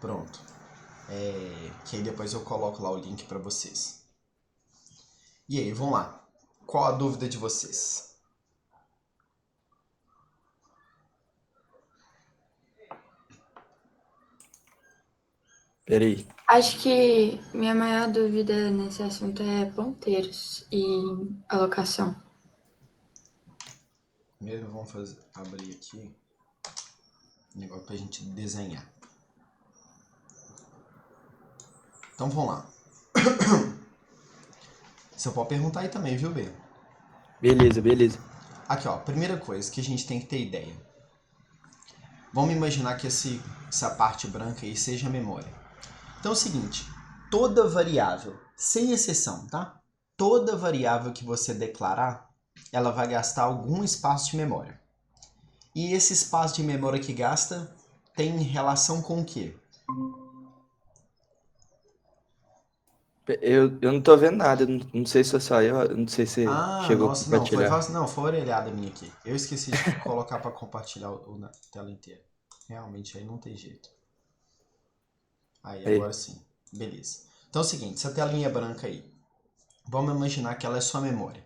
Pronto. Que aí depois eu coloco lá o link para vocês. E aí, vamos lá. Qual a dúvida de vocês? Peraí. Acho que minha maior dúvida nesse assunto é ponteiros e alocação. Primeiro vamos abrir aqui um negócio pra gente desenhar. Então vamos lá. Você pode perguntar aí também, viu, B? Beleza. Aqui, ó. Primeira coisa que a gente tem que ter ideia. Vamos imaginar que essa parte branca aí seja a memória. Então é o seguinte. Toda variável, sem exceção, tá? Toda variável que você declarar, ela vai gastar algum espaço de memória. E esse espaço de memória que gasta tem relação com o quê? Eu não tô vendo nada, não sei se é só eu não sei se chegou a Nossa, não, compartilhar. não, foi orelhada minha aqui. Eu esqueci de colocar para compartilhar na tela inteira. Realmente aí não tem jeito. Aí, agora sim. Beleza. Então é o seguinte, essa telinha branca aí, vamos imaginar que ela é sua memória.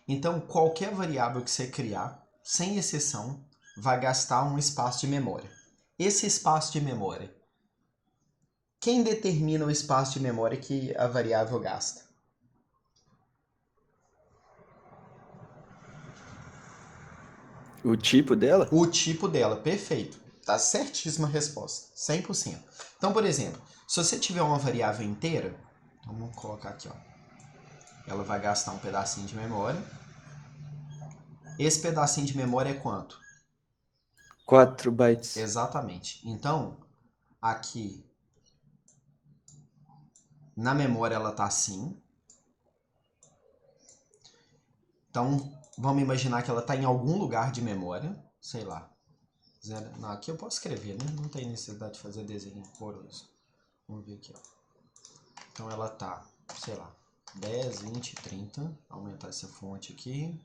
Então, qualquer variável que você criar, sem exceção, vai gastar um espaço de memória. Esse espaço de memória, quem determina o espaço de memória que a variável gasta? O tipo dela? O tipo dela, perfeito. Tá certíssima a resposta, 100%. Então, por exemplo, se você tiver uma variável inteira, vamos colocar aqui, ó. Ela vai gastar um pedacinho de memória. Esse pedacinho de memória é quanto? 4 bytes. Exatamente. Então, aqui na memória ela tá assim. Então, vamos imaginar que ela está em algum lugar de memória, sei lá. Não, aqui eu posso escrever, né? Não tem necessidade de fazer desenho poroso. Vamos ver aqui, ó. Então ela tá, sei lá, 10, 20, 30. Aumentar essa fonte aqui.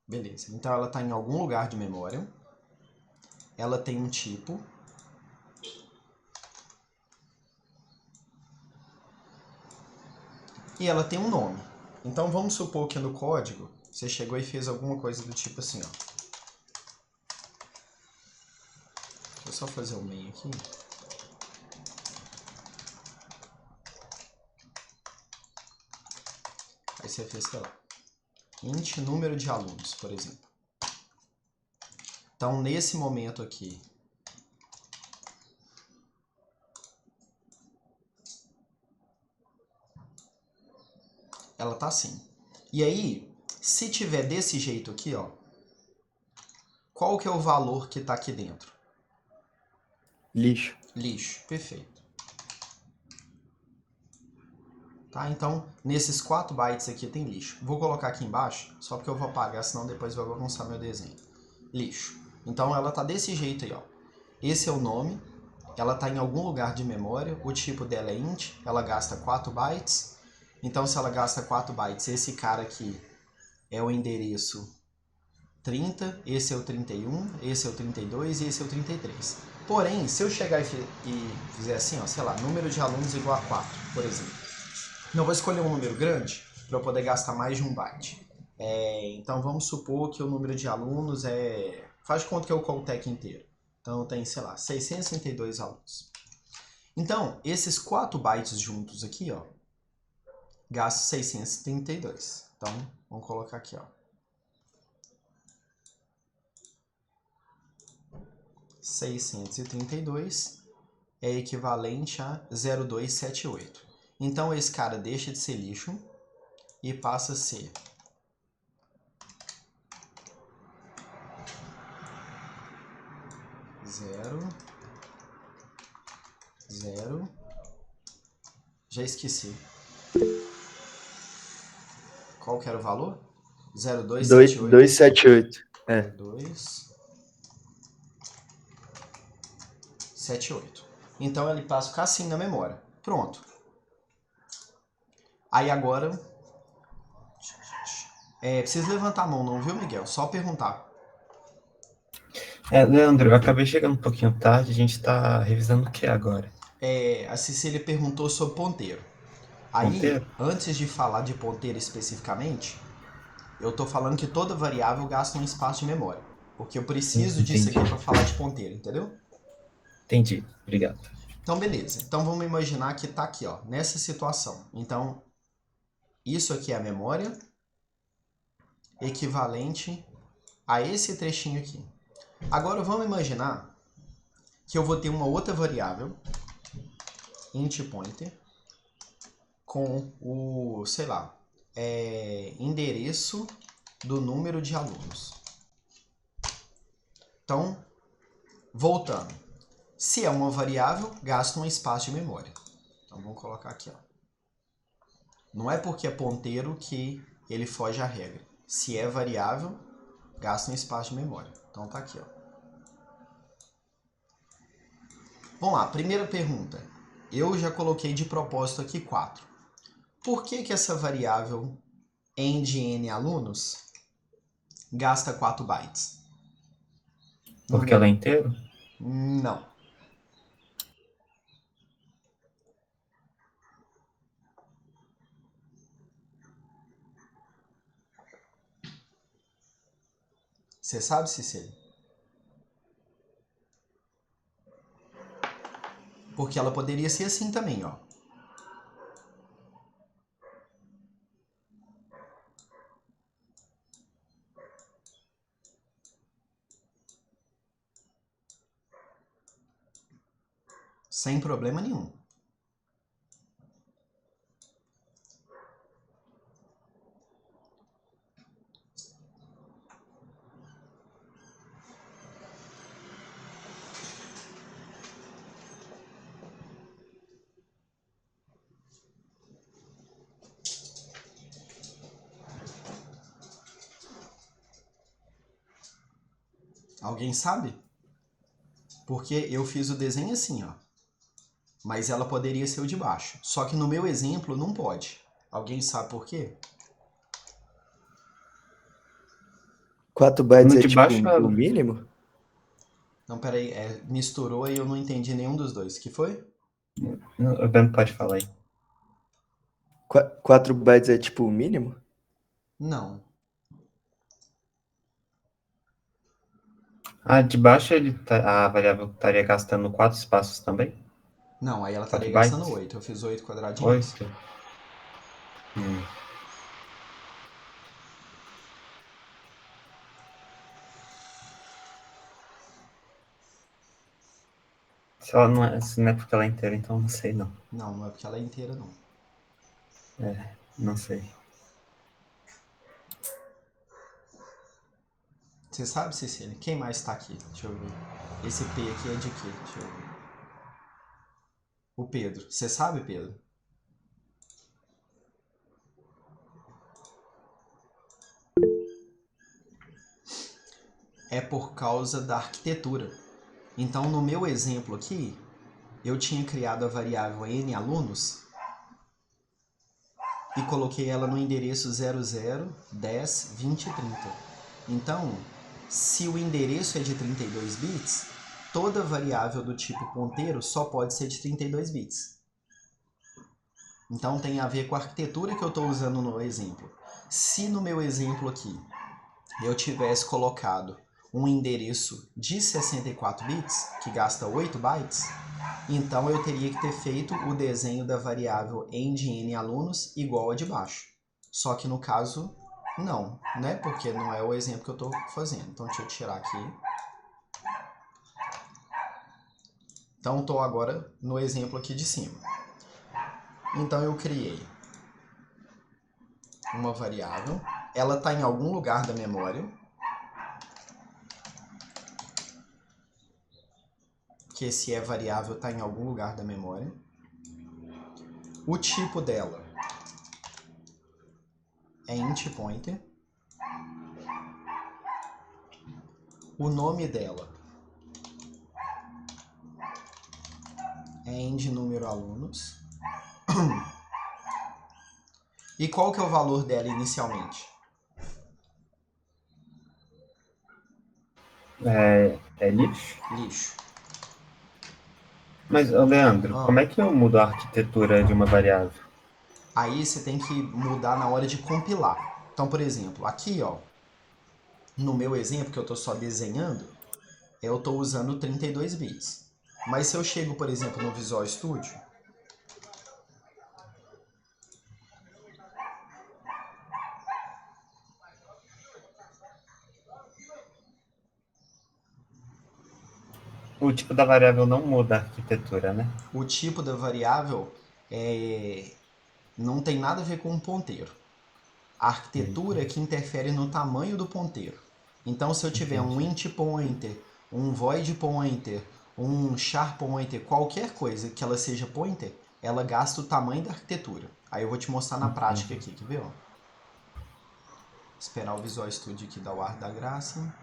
Beleza. Então ela está em algum lugar de memória. Ela tem um tipo. E ela tem um nome. Então vamos supor que no código você chegou e fez alguma coisa do tipo assim, ó. Deixa eu só fazer o main aqui. Aí você fez, sei lá, int número de alunos, por exemplo. Então, nesse momento aqui, ela tá assim. E aí, se tiver desse jeito aqui, ó, qual que é o valor que tá aqui dentro? Lixo. Lixo, perfeito. Tá? Então, nesses 4 bytes aqui tem lixo. Vou colocar aqui embaixo, só porque eu vou apagar, senão depois vai bagunçar meu desenho. Lixo. Então, ela tá desse jeito aí, ó. Esse é o nome. Ela tá em algum lugar de memória. O tipo dela é int. Ela gasta 4 bytes. Então, se ela gasta 4 bytes, esse cara aqui é o endereço 30, esse é o 31, esse é o 32 e esse é o 33. Porém, se eu chegar e fizer assim, ó, sei lá, número de alunos igual a 4, por exemplo. Não, vou escolher um número grande para eu poder gastar mais de 1 byte. Então vamos supor que o número de alunos é... Faz de conta que é o Coltec inteiro. Então tem, sei lá, 632 alunos. Então, esses 4 bytes juntos aqui, ó, gastam 632. Então, vamos colocar aqui, ó. 632 é equivalente a 0278. Então esse cara deixa de ser lixo e passa a ser 0. Já esqueci. Qual que era o valor? 0278. 278. 0278. Então ele passa a ficar assim na memória. Pronto. Aí agora... precisa levantar a mão não, viu, Miguel? Só perguntar. Leandro, eu acabei chegando um pouquinho tarde, a gente tá revisando o que agora? A Cecília perguntou sobre ponteiro. Aí, Ponteiro? antes de falar de ponteiro especificamente, eu tô falando que toda variável gasta um espaço de memória. Porque eu preciso disso Entendi. aqui para falar de ponteiro, entendeu? Entendi, obrigado. Então, beleza. Então, vamos imaginar que tá aqui, ó, nessa situação. Então, isso aqui é a memória equivalente a esse trechinho aqui. Agora, vamos imaginar que eu vou ter uma outra variável, int pointer, com o, sei lá, endereço do número de alunos. Então, voltando. Se é uma variável, gasta um espaço de memória. Então, vamos colocar aqui, ó. Não é porque é ponteiro que ele foge à regra. Se é variável, gasta um espaço de memória. Então, tá aqui, ó. Vamos lá, primeira pergunta. Eu já coloquei de propósito aqui 4. Por que essa variável de n alunos gasta 4 bytes? Porque ela é inteiro? Não. Você sabe, Cecília? Porque ela poderia ser assim também, ó. Sem problema nenhum. Alguém sabe? Porque eu fiz o desenho assim, ó. Mas ela poderia ser o de baixo. Só que no meu exemplo não pode. Alguém sabe por quê? 4 bytes No é de tipo baixo, o mínimo? Não, peraí. Misturou e eu não entendi nenhum dos dois. Que foi? o Ben pode falar aí. 4 bytes é tipo o mínimo? Não. De baixo a variável estaria gastando 4 espaços também? Não, aí ela estaria 4 gastando bytes? 8. Eu fiz 8 quadradinhos. 8? Hum. Se não é porque ela é inteira, então não sei não. Não, não é porque ela é inteira, não. Não sei. Você sabe, Cecília? Quem mais tá aqui? Deixa eu ver. Esse P aqui é de quê? Deixa eu ver. O Pedro. Você sabe, Pedro? É por causa da arquitetura. Então, no meu exemplo aqui, eu tinha criado a variável n alunos e coloquei ela no endereço 00, 10, 20 e 30. Então, se o endereço é de 32 bits, toda variável do tipo ponteiro só pode ser de 32 bits. Então, tem a ver com a arquitetura que eu estou usando no exemplo. Se no meu exemplo aqui eu tivesse colocado um endereço de 64 bits, que gasta 8 bytes, então eu teria que ter feito o desenho da variável de n alunos igual a de baixo. Só que no caso, não, né? Porque não é o exemplo que eu estou fazendo. Então deixa eu tirar aqui. Então estou agora no exemplo aqui de cima. Então eu criei uma variável. Ela está em algum lugar da memória. Que se é variável está em algum lugar da memória. O tipo dela é int pointer. O nome dela é end número alunos. E qual que é o valor dela inicialmente? É lixo? Lixo. Mas, ô, Leandro, Ah, como é que eu mudo a arquitetura de uma variável? aí você tem que mudar na hora de compilar. Então, por exemplo, aqui, ó, no meu exemplo, que eu estou só desenhando, eu estou usando 32 bits. Mas se eu chego, por exemplo, no Visual Studio, O tipo da variável não muda a arquitetura, né? o tipo da variável não tem nada a ver com um ponteiro. A arquitetura é que interfere no tamanho do ponteiro. Então, se eu tiver um Entendi. int pointer, um void pointer, um char pointer, qualquer coisa que ela seja pointer, ela gasta o tamanho da arquitetura. Aí eu vou te mostrar na prática Entendi. aqui, quer ver? Ó? Esperar o Visual Studio aqui dar o ar da graça.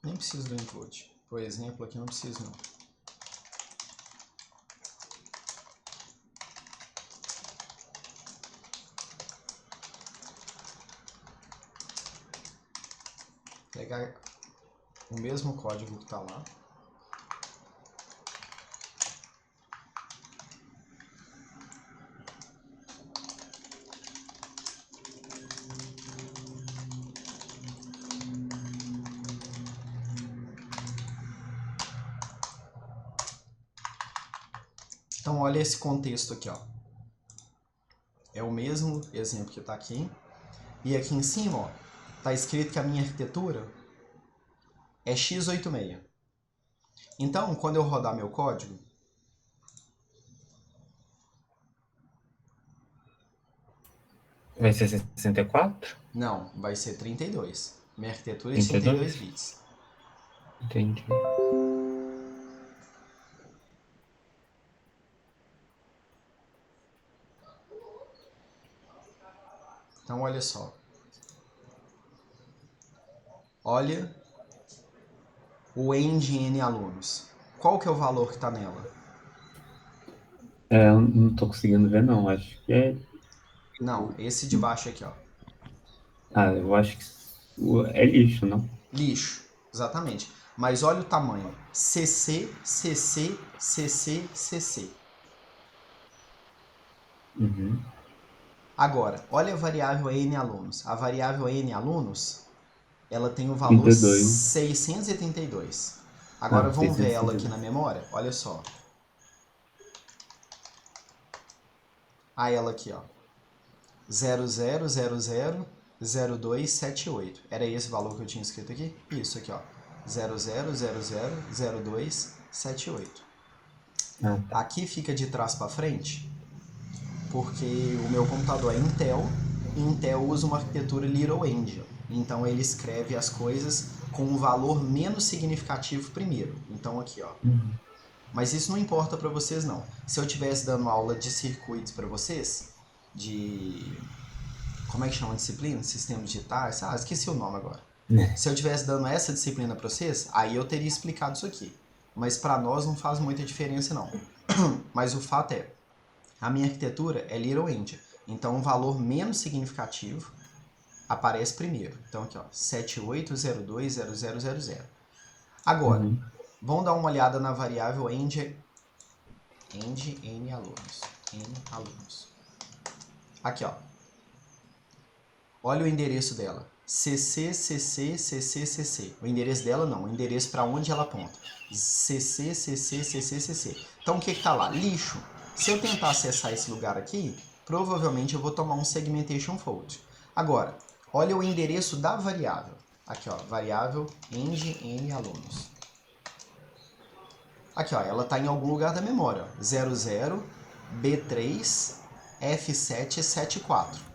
Nem preciso do include. Por exemplo, aqui não preciso não. Pegar o mesmo código que está lá. Então olha esse contexto aqui, ó. É o mesmo exemplo que está aqui. E aqui em cima, ó, tá escrito que a minha arquitetura é x86. Então, quando eu rodar meu código, Vai ser 64? não, vai ser 32. Minha arquitetura é de 32 32? bits. Entendi. Então, olha só. Olha o end N alunos. Qual que é o valor que está nela? Eu não tô conseguindo ver, não. Acho que é. Não, esse de baixo aqui, ó. Ah, eu acho que é lixo, não? Lixo, exatamente. Mas olha o tamanho. CC, CC, CC, CC. Uhum. Agora, olha a variável N alunos. A variável N alunos, ela tem o valor 32. 682. Agora Ah, vamos ver ela aqui 632. na memória? Olha só. Ah, ela aqui, ó. 00000278. Era esse valor que eu tinha escrito aqui? Isso aqui, ó. 00000278. Ah, tá. Aqui fica de trás para frente, porque o meu computador é Intel, e Intel usa uma arquitetura Little Endian. Então ele escreve as coisas com um valor menos significativo primeiro. Então aqui, ó. Uhum. Mas isso não importa para vocês não. Se eu estivesse dando aula de circuitos para vocês, de como é que chama a disciplina? Sistemas digitais? Ah, esqueci o nome agora. Se eu estivesse dando essa disciplina para vocês, aí eu teria explicado isso aqui. Mas para nós não faz muita diferença não. Mas o fato é, a minha arquitetura é Little Endian. Então um valor menos significativo aparece primeiro. Então aqui, ó, 78020000. Agora, Uhum. vamos dar uma olhada na variável end N alunos. N alunos. Aqui, ó. Olha o endereço dela. CC, CC, CC, CC. O endereço dela não, o endereço para onde ela aponta. CC, CC, CC, CC. Então o que está lá? Lixo. Se eu tentar acessar esse lugar aqui, provavelmente eu vou tomar um segmentation fault. Agora, olha o endereço da variável. Aqui, ó, variável end n alunos. Aqui, ó, ela está em algum lugar da memória, ó, 00 B3 F774.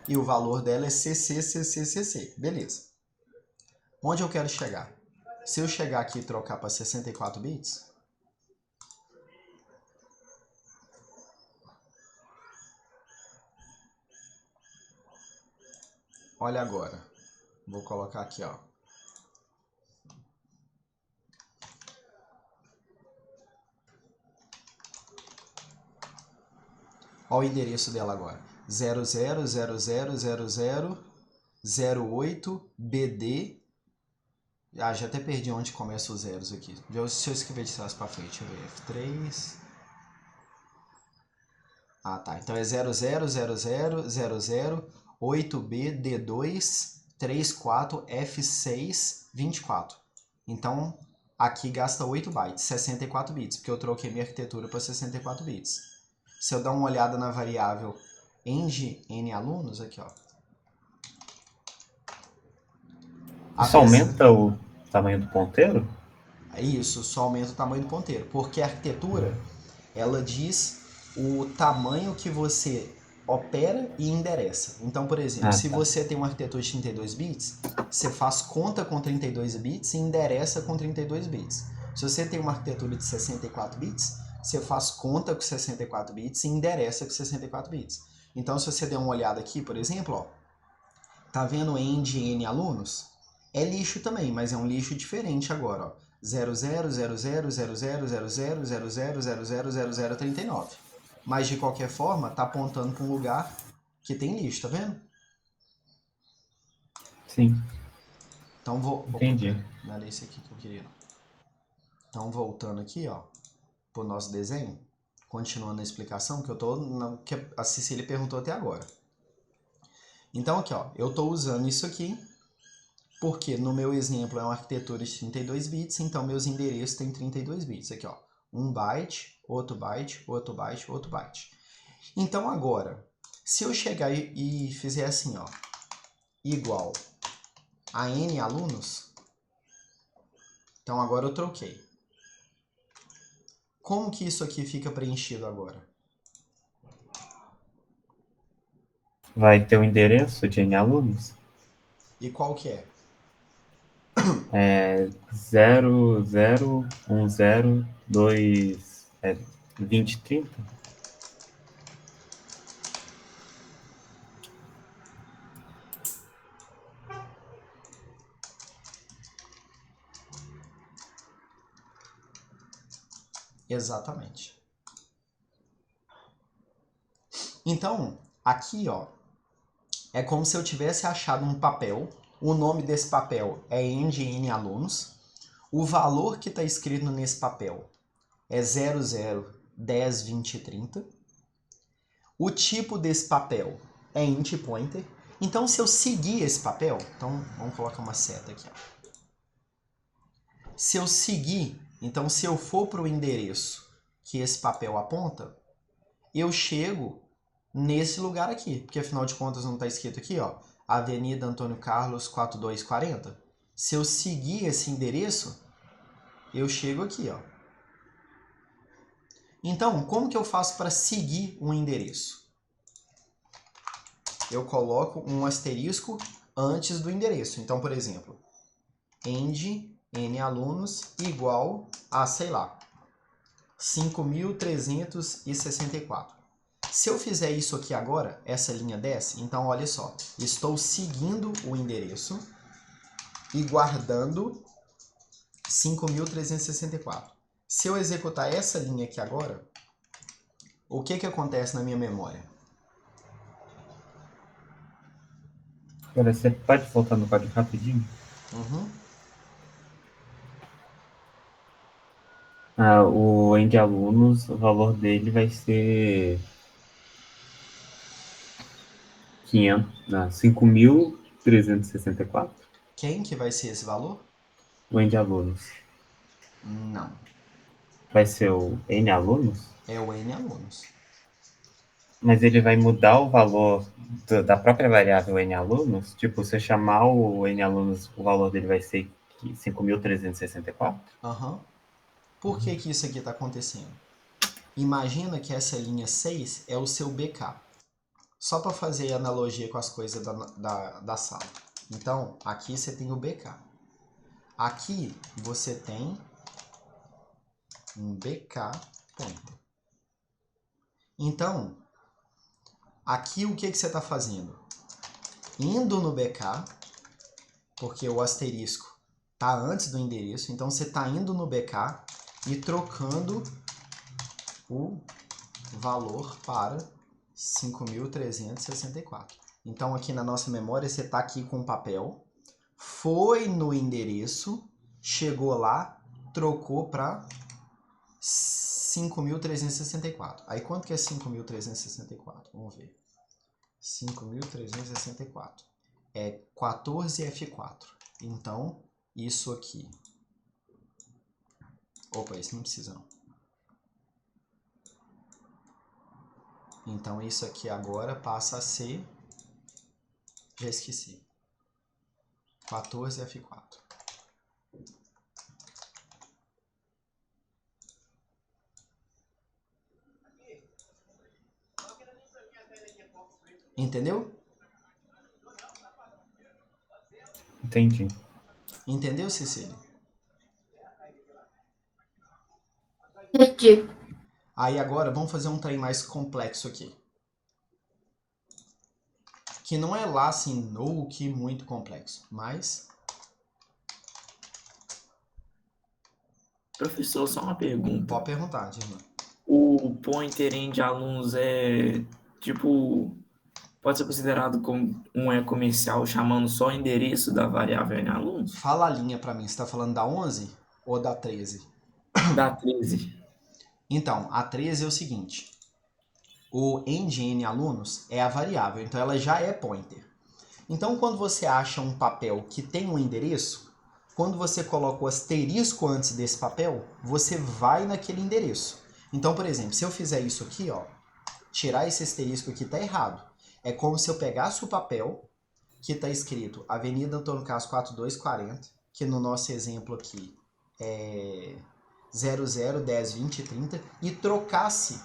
E o valor dela é CC. Beleza. Onde eu quero chegar? Se eu chegar aqui e trocar para 64 bits, olha agora. Vou colocar aqui, ó. Olha o endereço dela agora. 00000008BD. Ah, já até perdi onde começa os zeros aqui. Se eu escrever de trás para frente, deixa eu ver. F3. Ah, tá. Então é 0000008BD234F624. Então, aqui gasta 8 bytes, 64 bits, porque eu troquei minha arquitetura para 64 bits. Se eu dar uma olhada na variável end n alunos, aqui, ó. Isso aumenta o tamanho do ponteiro? Isso, só aumenta o tamanho do ponteiro, porque a arquitetura, ela diz o tamanho que você opera e endereça. Então, por exemplo, se você tem uma arquitetura de 32 bits, você faz conta com 32 bits e endereça com 32 bits. Se você tem uma arquitetura de 64 bits, você faz conta com 64 bits e endereça com 64 bits. Então, se você der uma olhada aqui, por exemplo, ó, tá vendo end n alunos? É lixo também, mas é um lixo diferente agora, ó. 0000000000000039. Mas de qualquer forma, tá apontando para um lugar que tem lixo, tá vendo? Sim. Então vou. Entendi. Opa, não era esse aqui que eu queria. Não. Então voltando aqui, ó, pro nosso desenho, continuando a explicação que eu tô, que a Cecília perguntou até agora. Então aqui, ó, eu tô usando isso aqui porque no meu exemplo é uma arquitetura de 32 bits, então meus endereços têm 32 bits. Aqui, ó, 1 byte, outro byte, outro byte, outro byte. Então agora, se eu chegar e fizer assim, ó, igual a n alunos, então agora eu troquei. Como que isso aqui fica preenchido agora? Vai ter o endereço de N alunos? E qual que é? É 00102030. 2030? Exatamente. Então, aqui, ó, é como se eu tivesse achado um papel. O nome desse papel é end n alunos. O valor que está escrito nesse papel é 00102030. O tipo desse papel é int pointer. Então, se eu seguir esse papel, então vamos colocar uma seta aqui, ó. Se eu seguir, então se eu for para o endereço que esse papel aponta, eu chego nesse lugar aqui, porque afinal de contas não está escrito aqui, ó, Avenida Antônio Carlos 4240. Se eu seguir esse endereço, eu chego aqui, ó. Então, como que eu faço para seguir um endereço? Eu coloco um asterisco antes do endereço. Então, por exemplo, end n alunos igual a, sei lá, 5.364. Se eu fizer isso aqui agora, essa linha desce, então olha só, estou seguindo o endereço e guardando 5.364. Se eu executar essa linha aqui agora, o que que acontece na minha memória? Agora, você pode voltar no código rapidinho? O end alunos, o valor dele vai ser 5.364. Quem que vai ser esse valor? O end alunos. Não. Vai ser o N alunos? É o n alunos. Mas ele vai mudar o valor da própria variável N alunos? Tipo, se eu chamar o N alunos, o valor dele vai ser 5.364? Aham. Por que que isso aqui está acontecendo? Imagina que essa linha 6 é o seu BK. Só para fazer analogia com as coisas da sala. Então, aqui você tem o BK. Aqui você tem um BK ponto. Então, aqui o que que você está fazendo? Indo no BK, porque o asterisco está antes do endereço, então você está indo no BK e trocando o valor para 5.364. Então, aqui na nossa memória, você está aqui com o papel, foi no endereço, chegou lá, trocou para 5.364. Aí, quanto que é 5.364? Vamos ver. 5.364 é 14F4. Então, isso aqui... Opa, isso não precisa não. Então, isso aqui agora passa a ser... Já esqueci. 14F4. Entendeu? Entendi. Entendeu, Cecília? Entendi. Aí agora vamos fazer um trem mais complexo aqui. Que não é lá assim, ou que muito complexo, mas... Professor, só uma pergunta. Pode perguntar, Dirma. O pointer end alunos é, tipo, pode ser considerado como um comercial chamando só o endereço da variável em alunos? Fala a linha pra mim, você está falando da 11 ou da 13? Da 13. Então, a 13 é o seguinte. O end alunos é a variável, então ela já é pointer. Então, quando você acha um papel que tem um endereço, quando você coloca o asterisco antes desse papel, você vai naquele endereço. Então, por exemplo, se eu fizer isso aqui, ó, tirar esse asterisco aqui tá errado. É como se eu pegasse o papel que está escrito Avenida Antônio Carlos 4240, que no nosso exemplo aqui é 00, 10, 20 e 30, e trocasse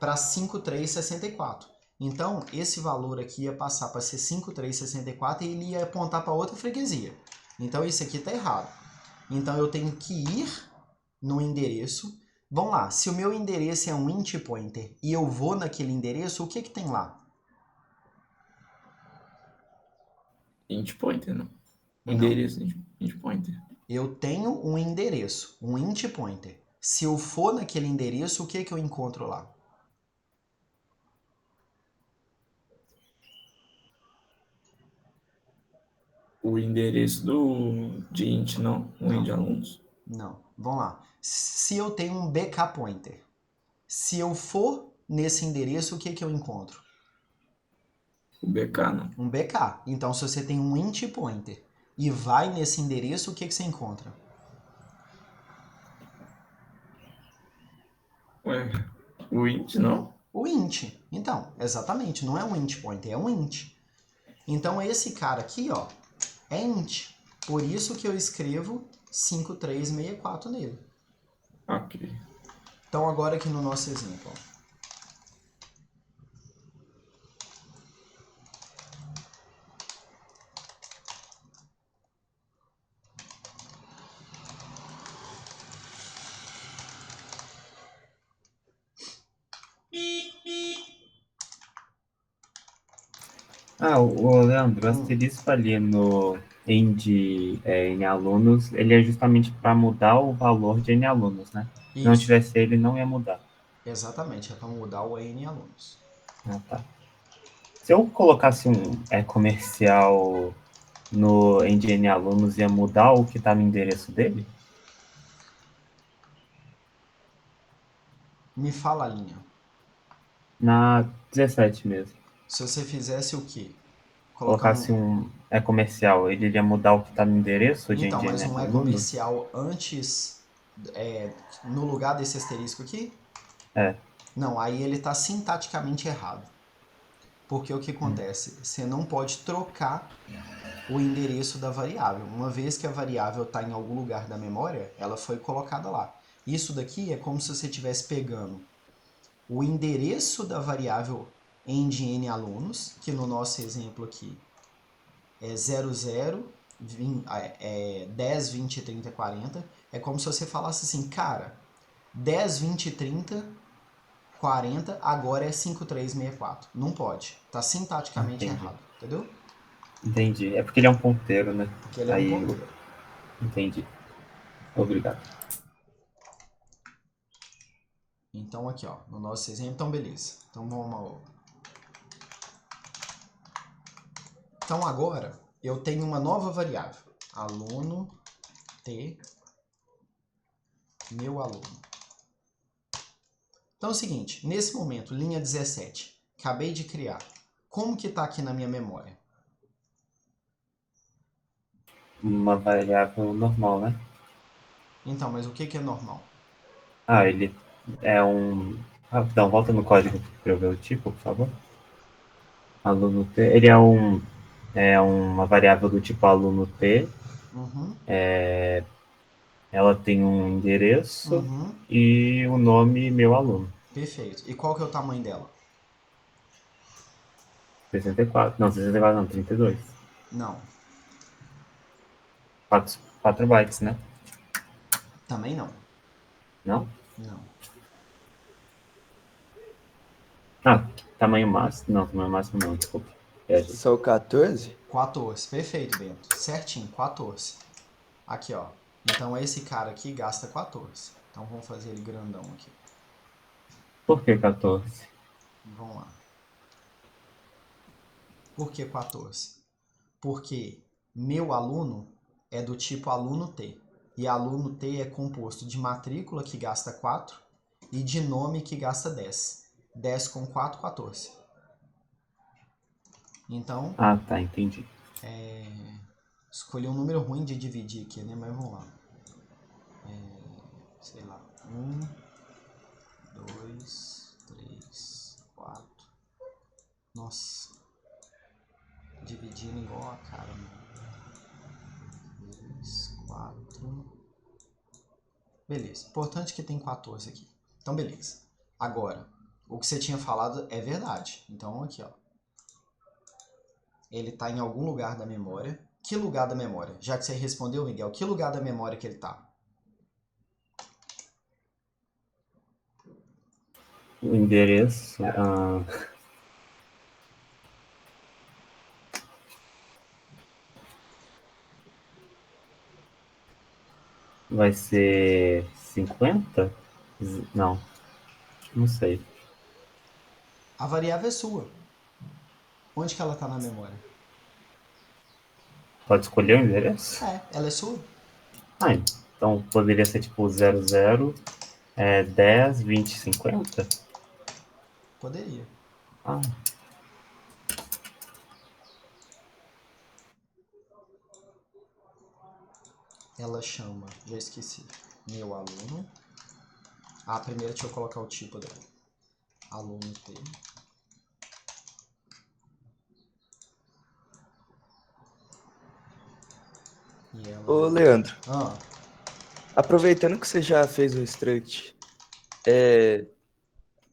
para 5364. Então, esse valor aqui ia passar para ser 5364 e ele ia apontar para outra freguesia. Então, isso aqui está errado. Então, eu tenho que ir no endereço. Vamos lá, se o meu endereço é um int pointer e eu vou naquele endereço, o que que tem lá? Int pointer, não. Não. Endereço int pointer. Eu tenho um endereço, um int pointer. Se eu for naquele endereço, o que que eu encontro lá? O endereço de int, não. O int de alunos. Não. Vamos lá. Se eu tenho um BK pointer, se eu for nesse endereço, o que que eu encontro? O BK, não. Um BK. Então, se você tem um int pointer e vai nesse endereço, o que que você encontra? Ué, o int, não? O int. Então, exatamente, não é um int pointer, é um int. Então, esse cara aqui, ó, é int. Por isso que eu escrevo 5364 nele. Ok. Então, agora aqui no nosso exemplo, ó. O Leandro, o asterisco ali no N alunos, ele é justamente para mudar o valor de N alunos, né? Se não Isso. tivesse ele, não ia mudar. Exatamente, é para mudar o N alunos. Ah, tá. Se eu colocasse um comercial no N alunos, ia mudar o que está no endereço dele? Me fala a linha. Na 17 mesmo. Se você fizesse o quê? Colocasse um comercial, ele iria mudar o que está no endereço de Então, mas N um alunos? comercial antes, no lugar desse asterisco aqui? É. Não, aí ele está sintaticamente errado. Porque o que acontece? Você não pode trocar o endereço da variável. Uma vez que a variável está em algum lugar da memória, ela foi colocada lá. Isso daqui é como se você estivesse pegando o endereço da variável end n alunos, que no nosso exemplo aqui é 00, 10, 20, 30, 40. É como se você falasse assim, cara, 10, 20, 30, 40, agora é 5364. Não pode. Tá sintaticamente Entendi. errado, entendeu? Entendi. É porque ele é um ponteiro, né? Porque ele é um Aí, ponteiro. entendi. Obrigado. Então aqui, ó, no nosso exemplo, então beleza. Então vamos. Então agora eu tenho uma nova variável. Aluno T, meu aluno. Então é o seguinte, nesse momento, linha 17, acabei de criar. Como que tá aqui na minha memória? Uma variável normal, né? Então, mas o que é normal? Ah, ele é um... Rapidão, volta no código para eu ver o tipo, por favor. Aluno T, ele é uma variável do tipo aluno T. Uhum, Ela tem um endereço uhum, e o nome meu aluno. perfeito. E qual que é o tamanho dela? 64. Não, 64 não, 32. Não, 4 bytes, né? também não. Não? Não. Ah, tamanho máximo. Não, tamanho máximo não, desculpa. Viajei. São 14? 14, perfeito, Bento. Certinho, 14. Aqui, ó. Então esse cara aqui gasta 14. Então vamos fazer ele grandão aqui. Por que 14? Vamos lá. Por que 14? Porque meu aluno é do tipo aluno T. E aluno T é composto de matrícula, que gasta 4, e de nome, que gasta 10. 10 com 4, 14. Então, Ah, tá, entendi. escolhi um número ruim de dividir aqui, né? Mas vamos lá. Sei lá. 1, 2, 3, 4. Nossa. Dividindo igual a cara, mano. 2, 4. Beleza. Importante que tem 14 aqui. Então, beleza. Agora, o que você tinha falado é verdade. Então, aqui, ó. Ele tá em algum lugar da memória. Que lugar da memória? Já que você respondeu, Miguel, que lugar da memória que ele tá? O endereço. Vai ser 50? Não, não sei. A variável é sua. Onde que ela tá na memória? Pode escolher o endereço? Ela é sua. Ah, então poderia ser tipo 00, 10, 20, 50? Poderia. Ah, Ela chama, já esqueci, meu aluno. Primeiro deixa eu colocar o tipo dela. Aluno T. E ela Ô, vai... Leandro, Ah, aproveitando que você já fez o struct,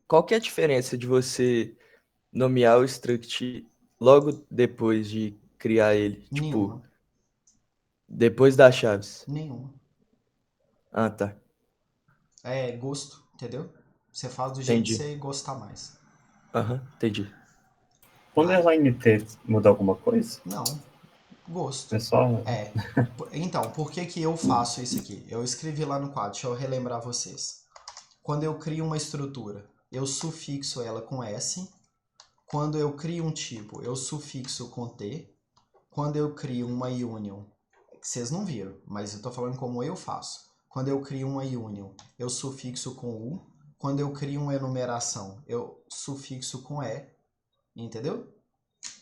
qual que é a diferença de você nomear o struct logo depois de criar ele? Tipo, nenhuma. depois das chaves. Nenhuma. Ah, tá. É gosto, entendeu? Você faz do jeito que Entendi. você gostar mais. Aham, entendi. quando Ai, ela NT muda alguma coisa? não, gosto. É só. É. Então, por que que eu faço isso aqui? Eu escrevi lá no quadro, deixa eu relembrar vocês. Quando eu crio uma estrutura, eu sufixo ela com S. Quando eu crio um tipo, eu sufixo com T. Quando eu crio uma union, que vocês não viram, mas eu tô falando como eu faço. Quando eu crio uma union, eu sufixo com U. Quando eu crio uma enumeração, eu sufixo com E. Entendeu?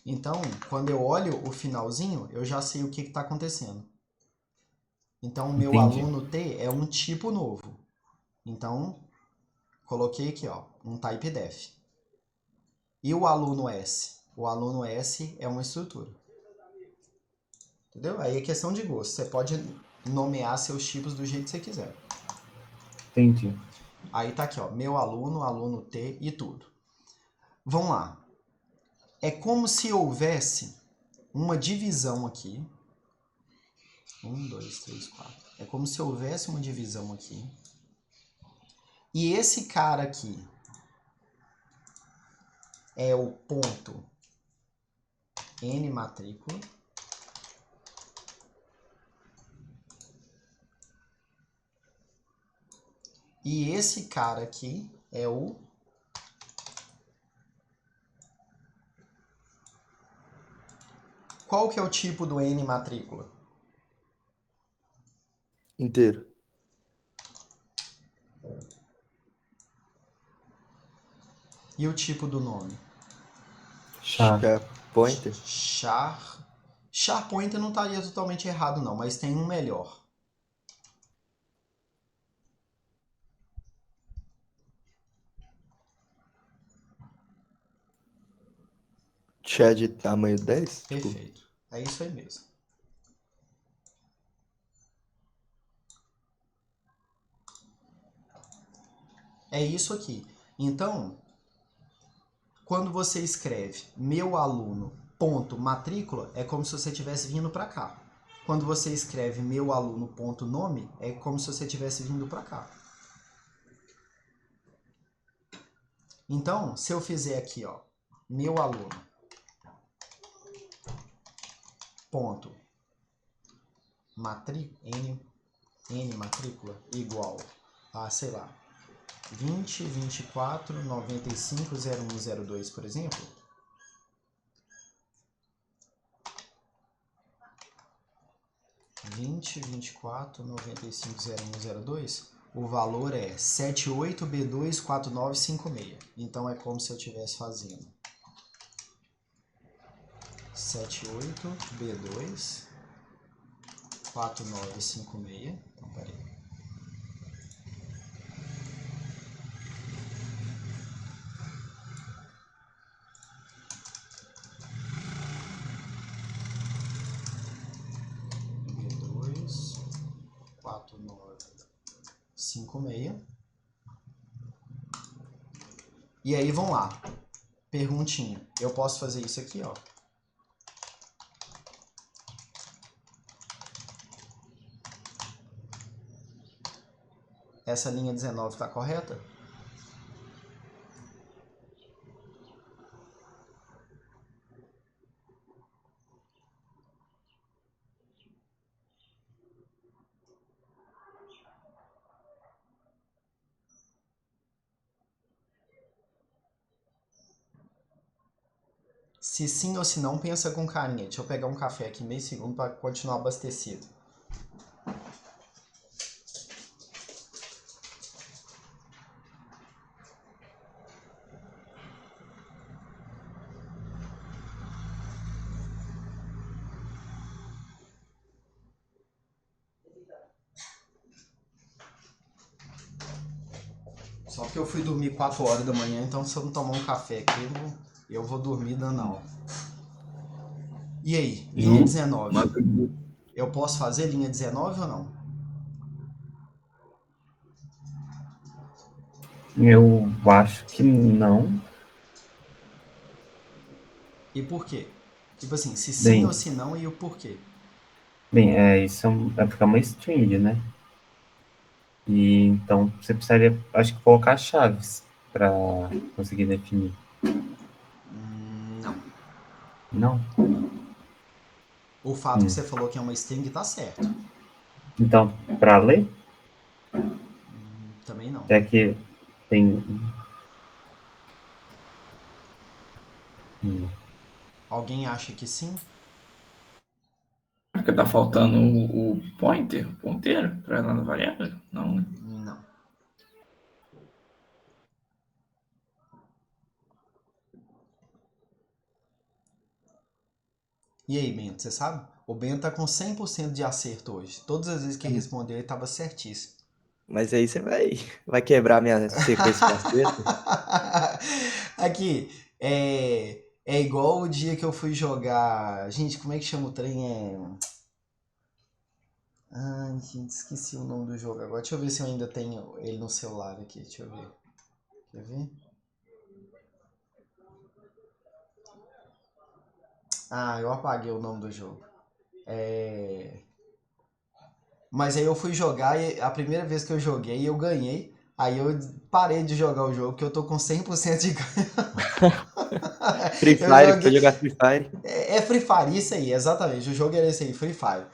Então, quando eu olho o finalzinho, eu já sei o que está acontecendo. Então, o meu Entendi. aluno T é um tipo novo. Então, Coloquei aqui, ó, um type def. E o aluno S? O aluno S é uma estrutura. Entendeu? Aí é questão de gosto. Você pode nomear seus tipos do jeito que você quiser. Entendi. Aí tá aqui, ó, meu aluno, aluno T e tudo. Vamos lá. É como se houvesse uma divisão aqui. 1, 2, 3, 4. É como se houvesse uma divisão aqui. E esse cara aqui é o ponto N matrícula. E esse cara aqui é o... Qual que é o tipo do N matrícula? Inteiro. E o tipo do nome? Char. Pointer. Char pointer não estaria totalmente errado não, mas tem um melhor. Char de tamanho 10? Tipo, Perfeito. É isso aí mesmo. É isso aqui. Então, quando você escreve meu aluno ponto matrícula, é como se você estivesse vindo para cá. Quando você escreve meu aluno ponto nome, é como se você estivesse vindo para cá. Então, se eu fizer aqui, ó, meu aluno ponto matrícula, N matrícula igual a, sei lá, 20, 24, 95, 01, 02, por exemplo. Vinte, 24, 95, 01, 02. O valor é 78B24956. Então é como se eu estivesse fazendo 78B24956. Então, peraí. B2 4956. E aí, vamos lá. Perguntinha. Eu posso fazer isso aqui, ó. Essa linha 19 está correta? Se sim ou se não, pensa com carinha. Deixa eu pegar um café aqui meio segundo para continuar abastecido. Só porque eu fui dormir 4 horas da manhã, então se eu não tomar um café aqui, eu vou dormir dando aula. E aí, linha 19. Eu posso fazer linha 19 ou não? Eu acho que não. E por quê? Tipo assim, se sim Bem, ou se não e o porquê. bem, isso é porque é uma string, né? E então você precisaria, acho que colocar chaves para conseguir definir. Não. Não? O fato que você falou que é uma string tá certo. Então, para ler, Também não. é que tem. Alguém acha que sim? Porque tá faltando o pointer, o ponteiro, para lá na variável? Não, né? Não. E aí, Bento, você sabe? O Bento tá com 100% de acerto hoje. Todas as vezes que respondeu, ele tava certíssimo. Mas aí você vai quebrar minha sequência de acerto. Aqui, é igual o dia que eu fui jogar. Gente, como é que chama o trem? Ai, gente, esqueci o nome do jogo agora. Deixa eu ver se eu ainda tenho ele no celular aqui. Deixa eu ver. Quer ver? Ah, eu apaguei o nome do jogo. É... Mas aí eu fui jogar e a primeira vez que eu joguei eu ganhei. Aí eu parei de jogar o jogo, que eu tô com 100% de ganho. Free Eu Fire, foi joguei. jogar Free Fire. É Free Fire, isso aí, exatamente. O jogo era esse aí, Free Fire.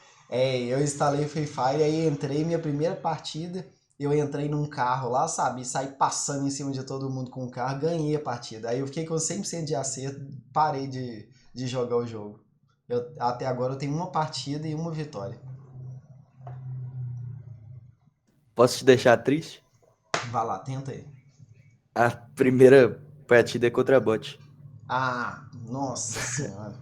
Eu instalei Free Fire, aí entrei minha primeira partida. Eu entrei num carro lá, sabe? Saí passando em cima de todo mundo com o carro, ganhei a partida. Aí eu fiquei com 100% de acerto, parei de jogar o jogo. Até agora eu tenho uma partida e uma vitória. Posso te deixar triste? Vai lá, tenta aí. A primeira partida é contra bot. Ah, nossa senhora.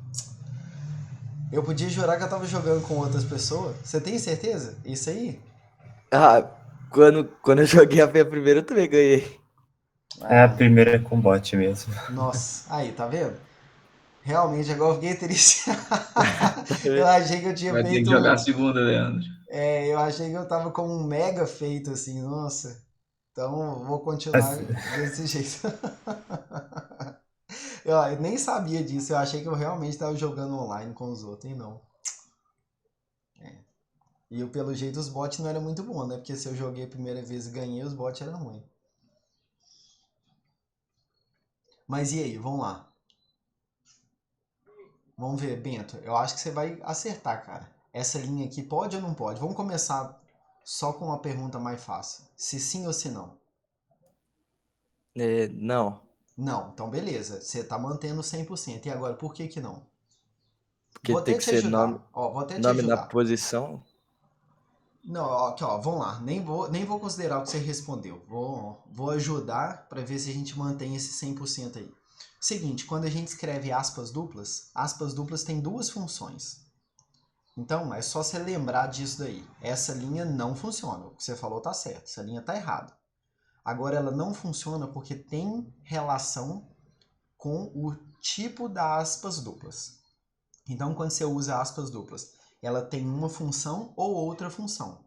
Eu podia jurar que eu tava jogando com outras pessoas. Você tem certeza? Isso aí? Ah, quando eu joguei a minha primeira, eu também ganhei. É a Ah, primeira com bot mesmo. nossa. Aí, tá vendo? Realmente, agora eu fiquei triste. Tá Eu vendo? achei que eu tinha Vai ter que feito jogar a um. segunda, Leandro. Eu achei que eu tava com um mega feito assim, nossa. Então vou continuar Assim, desse jeito. Eu nem sabia disso, eu achei que eu realmente tava jogando online com os outros, e não. E eu, pelo jeito, os bots não eram muito bons, né? Porque se eu joguei a primeira vez e ganhei, os bots eram ruins. Mas e aí, vamos lá. Vamos ver, Bento. Eu acho que você vai acertar, cara. Essa linha aqui pode ou não pode? Vamos começar só com uma pergunta mais fácil. Se sim ou se não. Não, Não, então beleza. Você tá mantendo 100%. E agora, por que que não? porque Vou tem até que te ser nome, ajudar. Ó, vou até te nome na ajudar. posição. Não, ó, aqui, ó, vamos lá. Nem vou considerar o que você respondeu. Vou ajudar para ver se a gente mantém esse 100% aí. Seguinte, quando a gente escreve aspas duplas tem duas funções. Então, é só você lembrar disso daí. Essa linha não funciona. O que você falou tá certo. Essa linha tá errada. Agora, ela não funciona porque tem relação com o tipo da aspas duplas. Então, quando você usa aspas duplas, ela tem uma função ou outra função.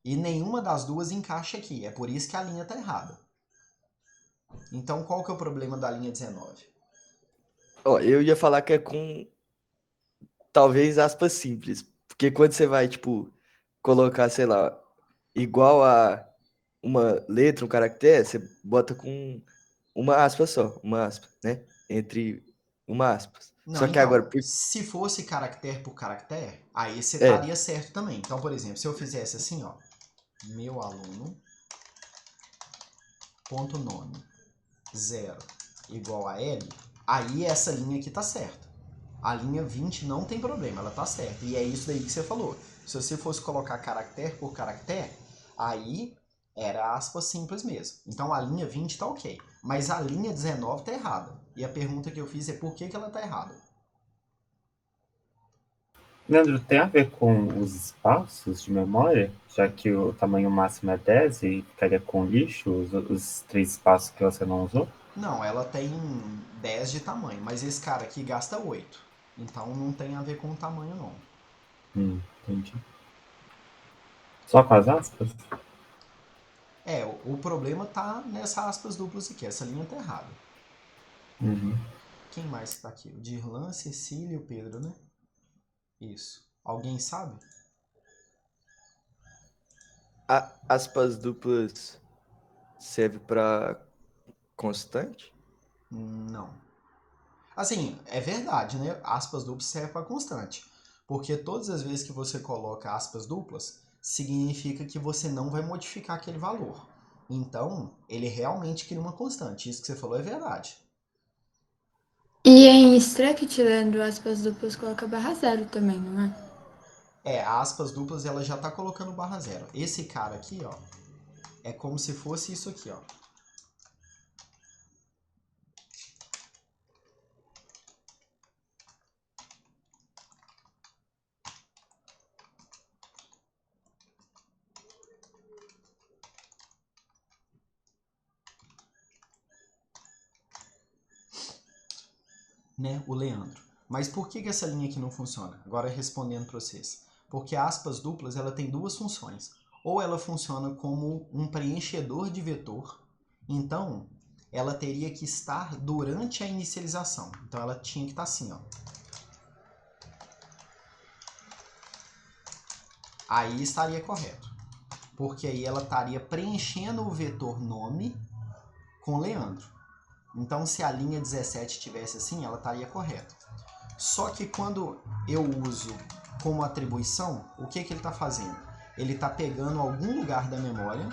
E nenhuma das duas encaixa aqui. É por isso que a linha está errada. Então, qual que é o problema da linha 19? Ó, eu ia falar que é com talvez aspas simples. Porque quando você vai, tipo, colocar, sei lá, igual a uma letra, um caractere, você bota com uma aspa só, uma aspa, né? Entre uma aspas. Não, Só que agora, então, se fosse caractere por caractere, aí você é, estaria certo também. Então, por exemplo, se eu fizesse assim, ó, meu aluno, ponto nome, 0 igual a L, aí essa linha aqui tá certa. A linha 20 não tem problema, ela tá certa. E é isso daí que você falou. Se você fosse colocar caractere por caractere, aí era aspas simples mesmo. Então a linha 20 tá ok. Mas a linha 19 tá errada. E a pergunta que eu fiz é por que ela tá errada? Leandro, tem a ver com os espaços de memória, já que o tamanho máximo é 10 e ficaria com lixo os três espaços que você não usou? Não, ela tem 10 de tamanho, mas esse cara aqui gasta 8. Então não tem a ver com o tamanho não. Entendi. Só com as aspas? O problema tá nessa aspas duplas aqui. Essa linha tá errada. Uhum. Quem mais que tá aqui? O Dirlan, Cecília e o Pedro, né? Isso. Alguém sabe? aspas duplas serve para constante? Não. Assim, é verdade, né? Aspas duplas serve para constante. Porque todas as vezes que você coloca aspas duplas, significa que você não vai modificar aquele valor. Então, ele realmente cria uma constante. Isso que você falou é verdade. E em struct, lendo aspas duplas, coloca barra zero também, não é? A aspas duplas ela já tá colocando barra zero. Esse cara aqui, ó, é como se fosse isso aqui, ó. né, o Leandro. Mas por que essa linha aqui não funciona? Agora respondendo para vocês. Porque aspas duplas ela tem duas funções. Ou ela funciona como um preenchedor de vetor, então ela teria que estar durante a inicialização. Então ela tinha que estar assim, ó. Aí estaria correto. Porque aí ela estaria preenchendo o vetor nome com Leandro. Então se a linha 17 tivesse assim, ela estaria correta. Só que quando eu uso como atribuição, o que ele está fazendo? Ele está pegando algum lugar da memória,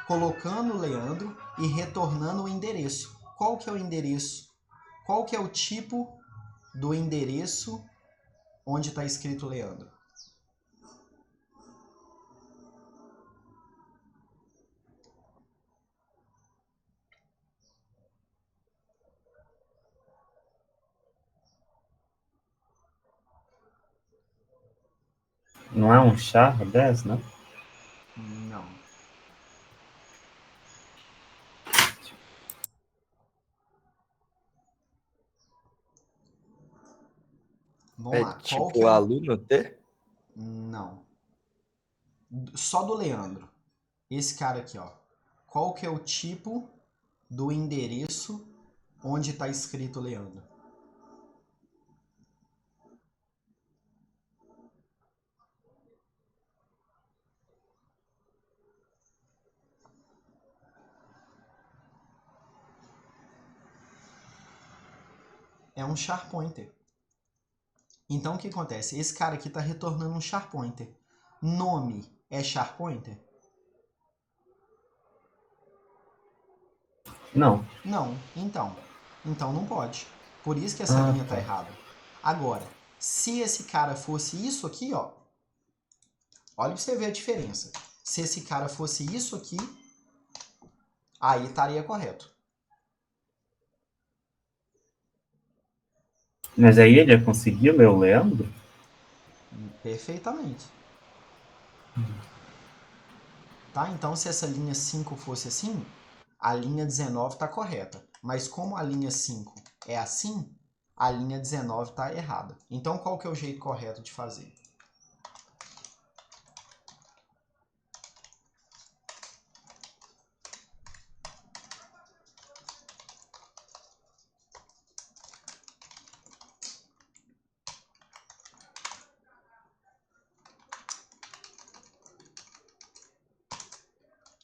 colocando o Leandro e retornando o endereço. Qual que é o endereço? Qual que é o tipo do endereço onde está escrito Leandro? Não é um char 10, né? Não. Vamos É lá. Qual que tipo é o o... aluno T? Não. Só do Leandro. Esse cara aqui, ó. Qual que é o tipo do endereço onde está escrito Leandro? É um char pointer. Então o que acontece? Esse cara aqui está retornando um char pointer. Nome é char pointer? Não. Não. Então não pode. Por isso que essa Ah, linha está tá. errada. Agora, se esse cara fosse isso aqui, ó. Olha para você ver a diferença. Se esse cara fosse isso aqui, aí estaria correto. Mas aí ele ia conseguir ler o Leandro? Perfeitamente. Tá? Então, se essa linha 5 fosse assim, a linha 19 está correta. Mas como a linha 5 é assim, a linha 19 está errada. Então, qual que é o jeito correto de fazer?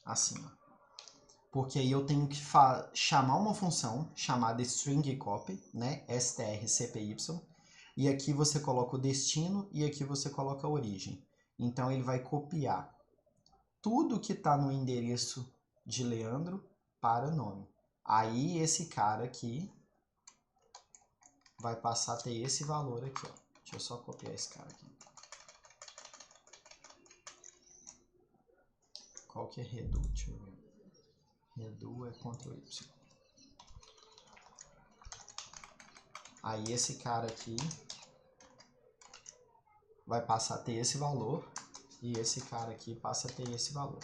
Assim, ó. Porque aí eu tenho que chamar uma função chamada stringCopy, né? strcpy, e aqui você coloca o destino e aqui você coloca a origem. Então ele vai copiar tudo que está no endereço de Leandro para nome. Aí esse cara aqui vai passar a ter esse valor aqui, ó. Deixa eu só copiar esse cara aqui. Qual que é redo? Deixa eu ver. Redo é Ctrl Y. Aí esse cara aqui vai passar a ter esse valor e esse cara aqui passa a ter esse valor.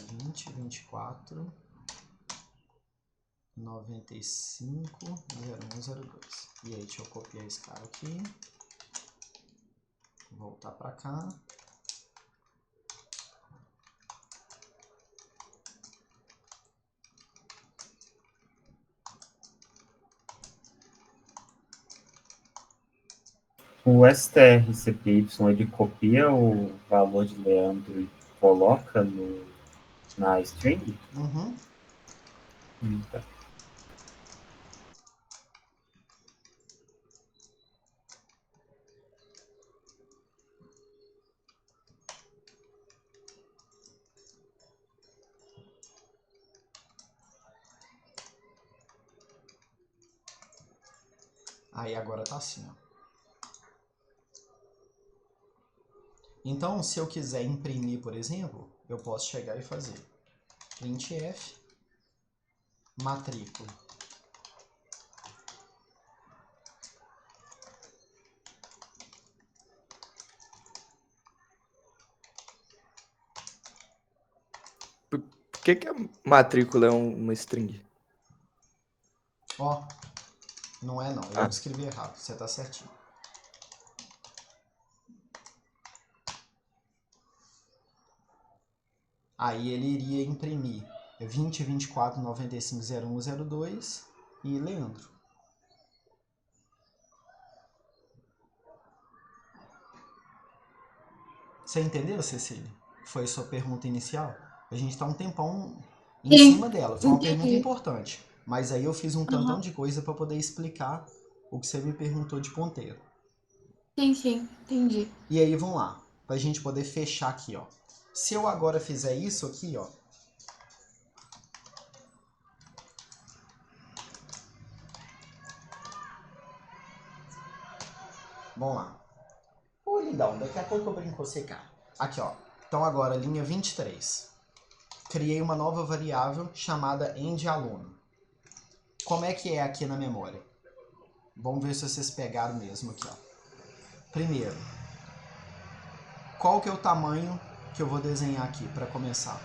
20, 24, 95, 01, 02. E aí deixa eu copiar esse cara aqui. Voltar para cá. O strcpy, ele copia o valor de Leandro e coloca na string? Uhum. Tá. Aí agora tá assim, ó. Então, se eu quiser imprimir, por exemplo, eu posso chegar e fazer printf matrícula. Por que a matrícula é uma string? Ó, Não é não, eu Ah. escrevi errado, você tá certinho. Aí ele iria imprimir 20, 24, 95, 01, 02 e Leandro. Você entendeu, Cecília? Foi sua pergunta inicial? A gente tá um tempão em Sim, cima dela. Foi uma pergunta entendi. importante. Mas aí eu fiz um tantão Aham. de coisa para poder explicar o que você me perguntou de ponteiro. Sim, entendi. E aí, vamos lá. Pra gente poder fechar aqui, ó. Se eu agora fizer isso aqui, ó. Vamos lá. Ô, lindão, daqui a pouco eu brinco com você, cara. Aqui, ó. Então agora, linha 23. Criei uma nova variável chamada endAluno. Como é que é aqui na memória? Vamos ver se vocês pegaram mesmo aqui, ó. Primeiro, qual que é o tamanho que eu vou desenhar aqui para começar?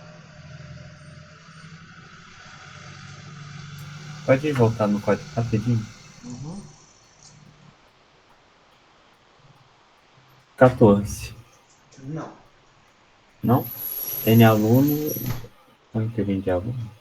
Pode voltar no código rapidinho? Uhum. 14. Não. Não? N aluno. Pointer end aluno.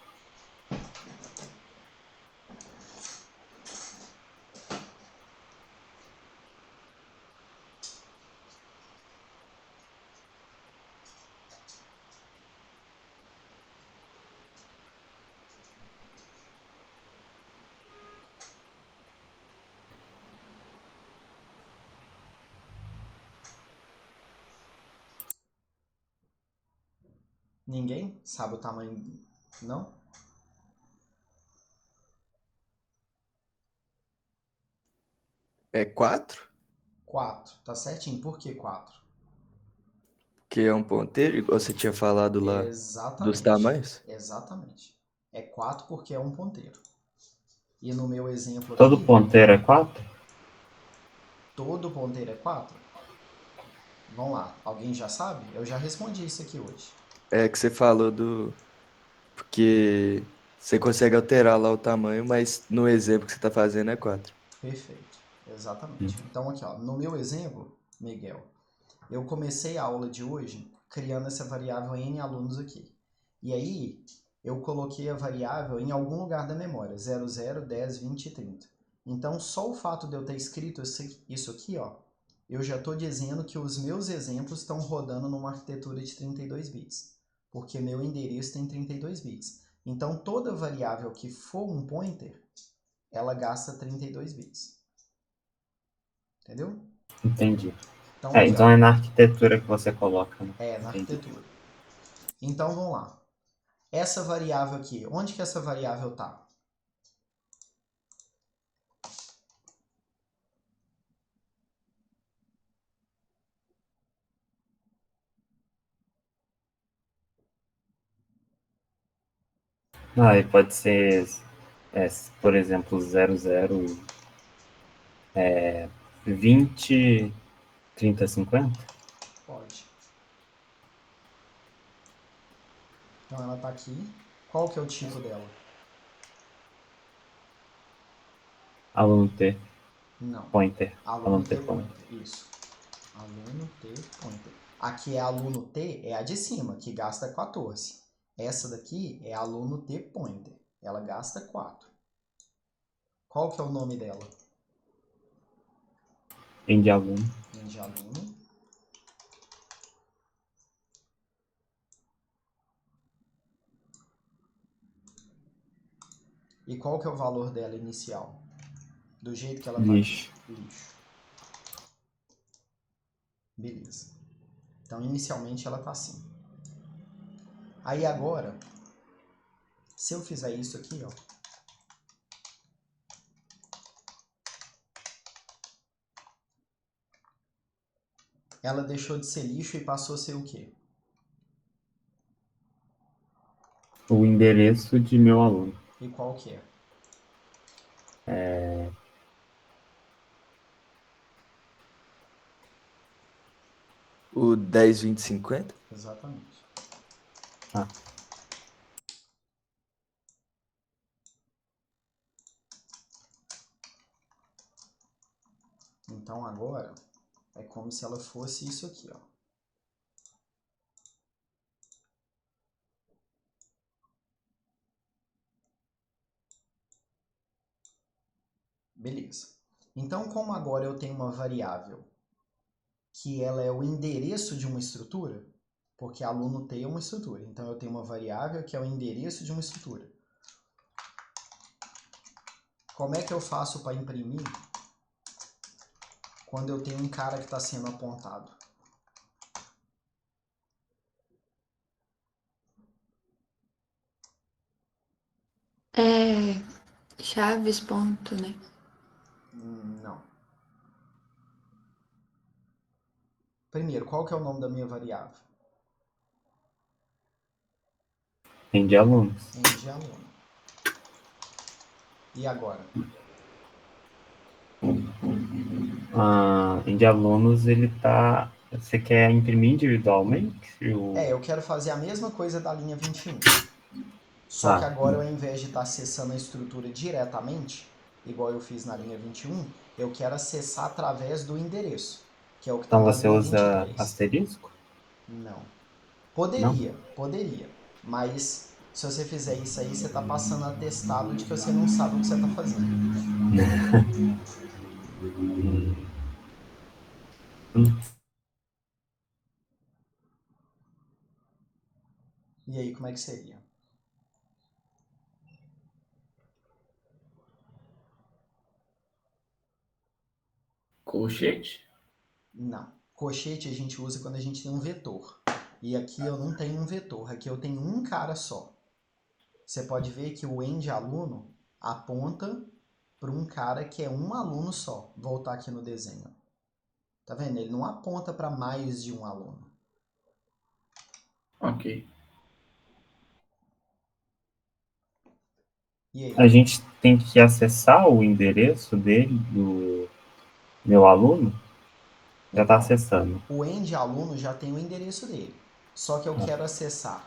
Ninguém sabe o tamanho? Não? É 4? 4. Tá certinho. Por que 4? Que é um ponteiro, igual você tinha falado lá dos Exatamente. tamanhos? Exatamente. É 4 porque é um ponteiro. E no meu exemplo Todo aqui, ponteiro é 4? todo ponteiro é 4. Vamos lá. Alguém já sabe? Eu já respondi isso aqui hoje. É que você falou do. Porque você consegue alterar lá o tamanho, mas no exemplo que você tá fazendo é 4. Perfeito. Exatamente. Então aqui, ó, no meu exemplo, Miguel, eu comecei a aula de hoje criando essa variável n alunos aqui. E aí, eu coloquei a variável em algum lugar da memória, 00, 10, 20 e 30. Então, só o fato de eu ter escrito isso aqui, ó, eu já estou dizendo que os meus exemplos estão rodando numa arquitetura de 32 bits, porque meu endereço tem 32 bits. Então, toda variável que for um pointer, ela gasta 32 bits. Entendeu? Entendi. Então, aqui, Então ó, é na arquitetura que você coloca, né? na Entendi. arquitetura. Então, vamos lá. Essa variável aqui, onde que essa variável está? Aí pode ser, por exemplo, 00, 20, 30, 50? Pode. Então ela está aqui. Qual que é o tipo dela? Aluno T, Não. pointer. Aluno Aluno T T pointer. pointer. Isso. Aluno T pointer. Aqui é aluno T, é a de cima, que gasta 14. Essa daqui é aluno T pointer. Ela gasta 4. Qual que é o nome dela? End aluno. De aluno. E qual que é o valor dela inicial? Do jeito que ela está aqui. Lixo. Lixo. Beleza. Então, inicialmente ela está assim. Aí agora, se eu fizer isso aqui, ó, ela deixou de ser lixo e passou a ser o quê? O endereço de meu aluno. E qual que é? O 10, 20, 50? Exatamente. Ah, Então agora é como se ela fosse isso aqui, ó. Beleza. Então, como agora eu tenho uma variável que ela é o endereço de uma estrutura, porque aluno T é uma estrutura, então eu tenho uma variável que é o endereço de uma estrutura. Como é que eu faço para imprimir quando eu tenho um cara que está sendo apontado? É chaves, ponto, né? Não. Primeiro, qual que é o nome da minha variável? Tem de alunos. N de aluno. E agora? Em de alunos, ele tá. Você quer imprimir individualmente? Eu quero fazer a mesma coisa da linha 21. Só que Ah, agora, ao invés de estar acessando a estrutura diretamente, igual eu fiz na linha 21, eu quero acessar através do endereço, que é o que está então na você linha usa 23. asterisco? Não. Não? Poderia. Mas se você fizer isso aí, você está passando atestado de que você não sabe o que você está fazendo. Hum, E aí, como é que seria? Colchete? Não. Colchete a gente usa quando a gente tem um vetor. E aqui eu não tenho um vetor, aqui eu tenho um cara só. Você pode ver que o N de aluno aponta para um cara que é um aluno só. Vou voltar aqui no desenho. Tá vendo? Ele não aponta para mais de um aluno. Ok. E aí? A gente tem que acessar o endereço dele, do meu aluno? Já está Então, acessando. o N de aluno já tem o endereço dele. Só que eu quero acessar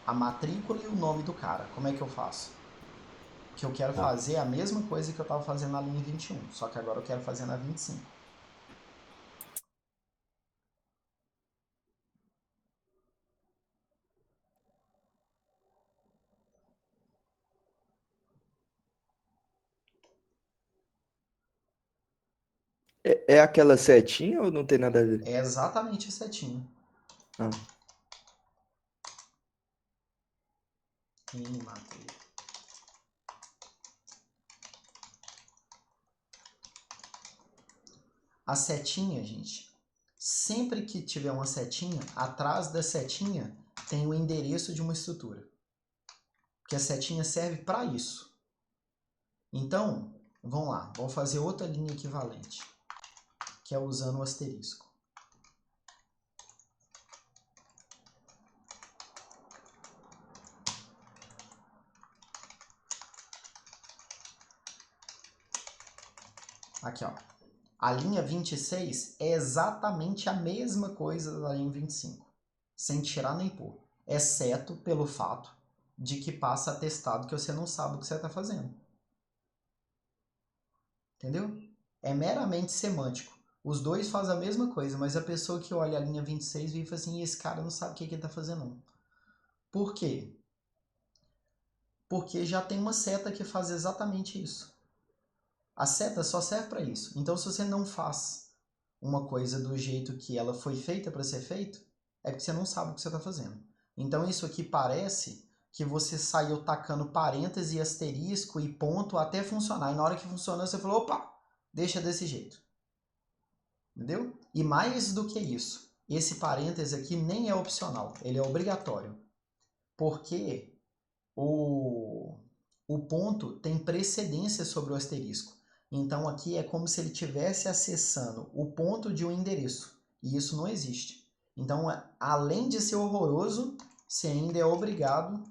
a matrícula e o nome do cara. Como é que eu faço? Que eu quero Ah, fazer a mesma coisa que eu estava fazendo na linha 21, só que agora eu quero fazer na 25. É aquela setinha ou não tem nada a ver? É exatamente a setinha. Ah, N matrícula. A setinha, gente, sempre que tiver uma setinha, atrás da setinha tem o endereço de uma estrutura. Porque a setinha serve para isso. Então, vamos lá, vamos fazer outra linha equivalente, que é usando o asterisco. Aqui, ó. A linha 26 é exatamente a mesma coisa da linha 25, sem tirar nem pôr, exceto pelo fato de que passa atestado que você não sabe o que você está fazendo. Entendeu? É meramente semântico. Os dois fazem a mesma coisa, mas a pessoa que olha a linha 26 vive assim, esse cara não sabe o que ele está fazendo. Não. Por quê? Porque já tem uma seta que faz exatamente isso. A seta só serve para isso. Então, se você não faz uma coisa do jeito que ela foi feita para ser feito, é porque você não sabe o que você está fazendo. Então, isso aqui parece que você saiu tacando parêntese, asterisco e ponto até funcionar. E na hora que funcionou, você falou, opa, deixa desse jeito. Entendeu? E mais do que isso, esse parêntese aqui nem é opcional, ele é obrigatório. Porque o ponto tem precedência sobre o asterisco. Então aqui é como se ele estivesse acessando o ponto de um endereço. E isso não existe. Então, além de ser horroroso, você ainda é obrigado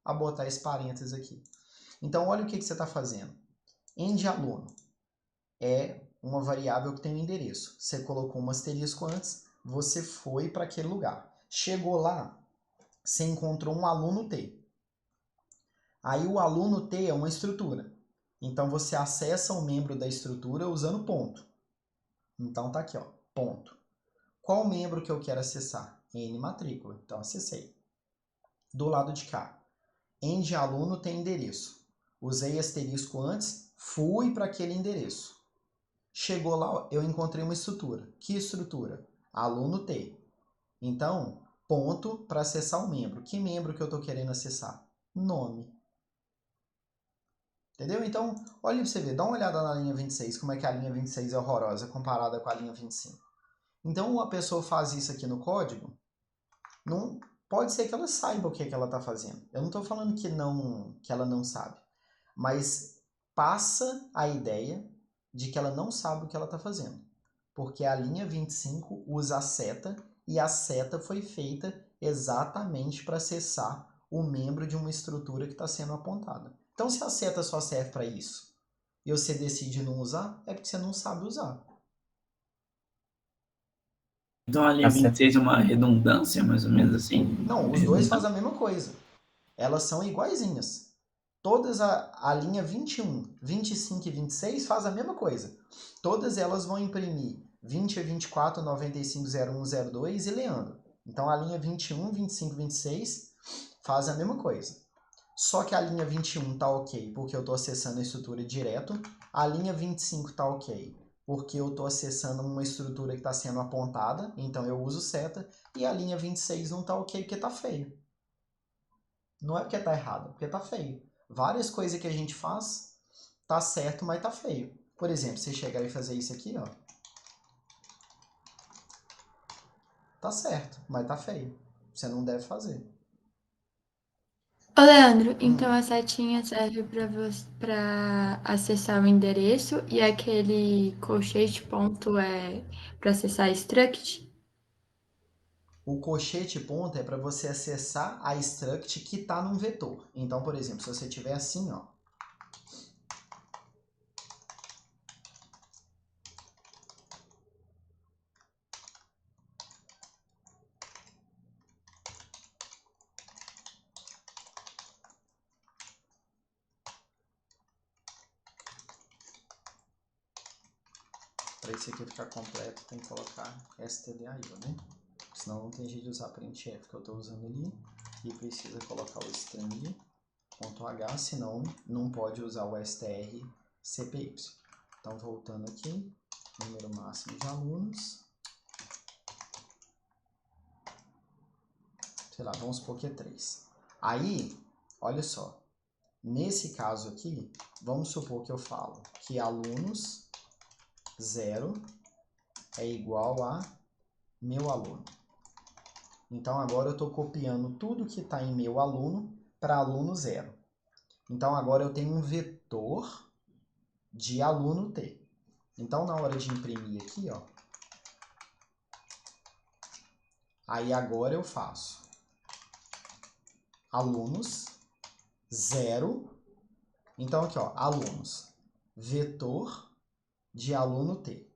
a botar esse parênteses aqui. Então, olha o que você está fazendo. N de aluno é uma variável que tem um endereço. Você colocou um asterisco antes, você foi para aquele lugar. Chegou lá, você encontrou um aluno T. Aí o aluno T é uma estrutura. Então você acessa um membro da estrutura usando ponto. Então tá aqui, ó, ponto. Qual membro que eu quero acessar? N matrícula. Então acessei. Do lado de cá, N de aluno tem endereço. Usei asterisco antes, fui para aquele endereço. Chegou lá, eu encontrei uma estrutura. Que estrutura? Aluno T. Então, ponto para acessar o membro. Que membro que eu estou querendo acessar? Nome. Entendeu? Então, olha para você ver, dá uma olhada na linha 26, como é que a linha 26 é horrorosa comparada com a linha 25. Então, uma pessoa faz isso aqui no código, não pode ser que ela saiba o que ela está fazendo. Eu não estou falando que ela não sabe, mas passa a ideia de que ela não sabe o que ela está fazendo. Porque a linha 25 usa a seta e a seta foi feita exatamente para acessar o membro de uma estrutura que está sendo apontada. Então, se a seta só serve para isso e você decide não usar, é porque você não sabe usar. Então a linha 26 é uma redundância, mais ou menos assim? Não, os dois fazem a mesma coisa. Elas são iguaizinhas. Todas a linha 21, 25 e 26 fazem a mesma coisa. Todas elas vão imprimir 20, 24, 95, 01, 02 e Leandro. Então a linha 21, 25 e 26 fazem a mesma coisa. Só que a linha 21 tá ok porque eu estou acessando a estrutura direto. A linha 25 tá ok porque eu estou acessando uma estrutura que está sendo apontada, então eu uso seta. E a linha 26 não tá ok porque tá feio. Não é porque tá errado, é porque tá feio. Várias coisas que a gente faz tá certo, mas tá feio. Por exemplo, você chegar e fazer isso aqui, ó. Tá certo, mas tá feio. Você não deve fazer. Ô, Leandro, então a setinha serve para acessar o endereço e aquele colchete ponto é para acessar struct? O colchete ponto é para você acessar a struct que está num vetor. Então, por exemplo, se você tiver assim, ó. Para isso aqui ficar completo, tem que colocar stdio, né? Senão não tem jeito de usar printf que eu estou usando ali. E precisa colocar o string.h, senão não pode usar o strcpy. Então, voltando aqui, número máximo de alunos. Sei lá, vamos supor que é 3. Aí, olha só. Nesse caso aqui, vamos supor que eu falo que alunos 0 é igual a meu aluno. Então, agora eu estou copiando tudo que está em meu aluno para aluno 0. Então, agora eu tenho um vetor de aluno T. Então, na hora de imprimir aqui, ó, aí agora eu faço alunos 0. Então, aqui, ó, alunos, vetor de aluno T.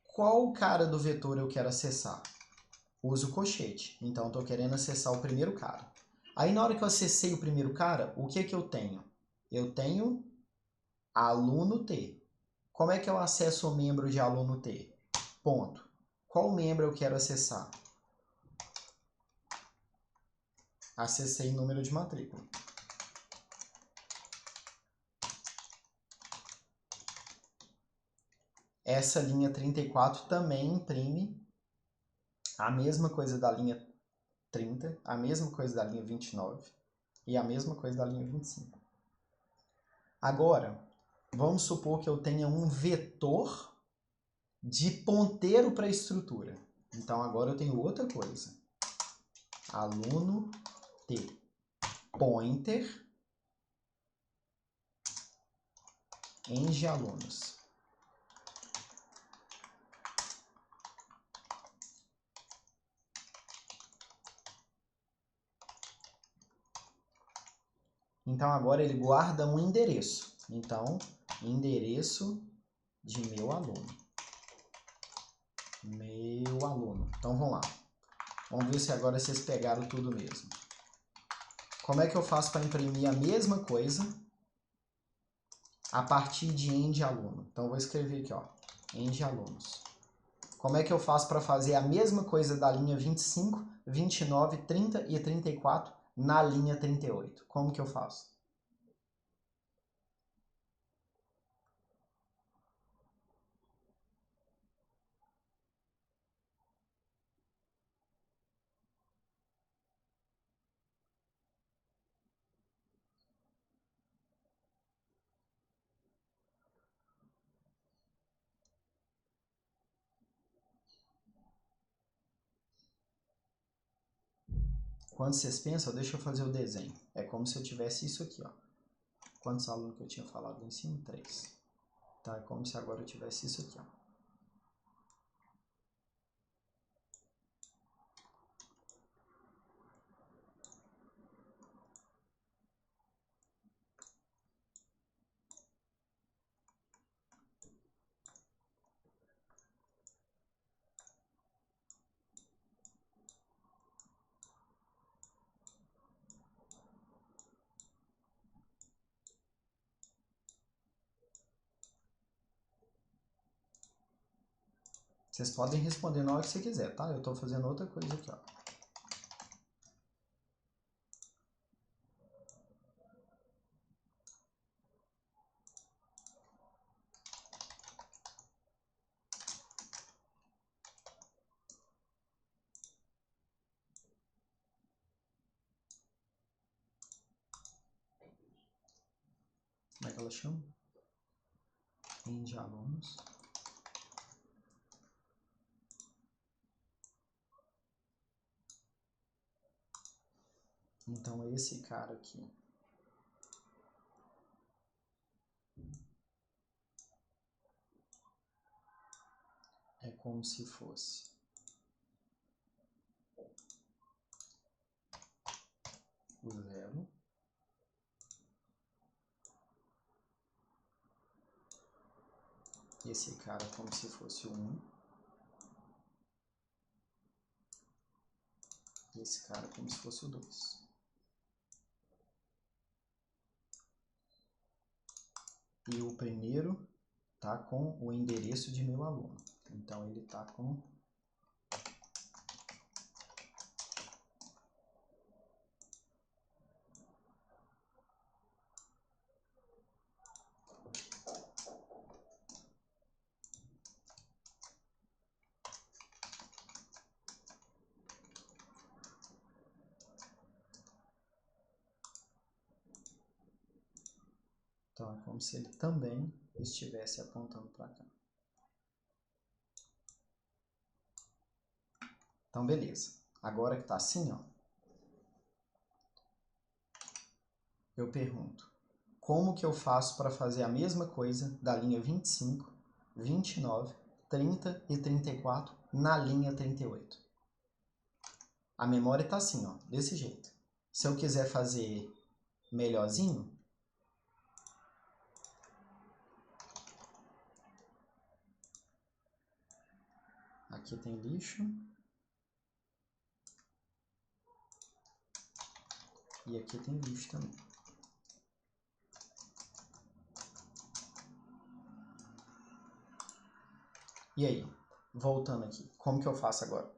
Qual cara do vetor eu quero acessar? Uso o colchete. Então, estou querendo acessar o primeiro cara. Aí, na hora que eu acessei o primeiro cara, o que que eu tenho? Eu tenho aluno T. Como é que eu acesso o membro de aluno T? Ponto. Qual membro eu quero acessar? Acessei número de matrícula. Essa linha 34 também imprime a mesma coisa da linha 30, a mesma coisa da linha 29 e a mesma coisa da linha 25. Agora, vamos supor que eu tenha um vetor de ponteiro para a estrutura. Então, agora eu tenho outra coisa. Aluno T. Pointer em de alunos. Então, agora ele guarda um endereço. Então, endereço de meu aluno. Meu aluno. Então, vamos lá. Vamos ver se agora vocês pegaram tudo mesmo. Como é que eu faço para imprimir a mesma coisa a partir de N de aluno? Então, eu vou escrever aqui, ó, N de alunos. Como é que eu faço para fazer a mesma coisa da linha 25, 29, 30 e 34 na linha 38? Como que eu faço? Quando vocês pensam, deixa eu fazer o desenho. É como se eu tivesse isso aqui, ó. Quantos alunos que eu tinha falado lá em cima? 3. Tá? É como se agora eu tivesse isso aqui, ó. Vocês podem responder na hora que você quiser, tá? Eu tô fazendo outra coisa aqui, ó. Como é que ela chama? De alunos. Então, esse cara aqui é como se fosse o 0. Esse cara é como se fosse o 1. Esse cara é como se fosse o 2. E o primeiro tá com o endereço de meu aluno. Então, ele tá com Então, é como se ele também estivesse apontando para cá. Então, beleza. Agora que tá assim, ó, eu pergunto, como que eu faço para fazer a mesma coisa da linha 25, 29, 30 e 34 na linha 38? A memória tá assim, ó, desse jeito. Se eu quiser fazer melhorzinho, aqui tem lixo. E aqui tem lixo também. E aí, voltando aqui, como que eu faço agora?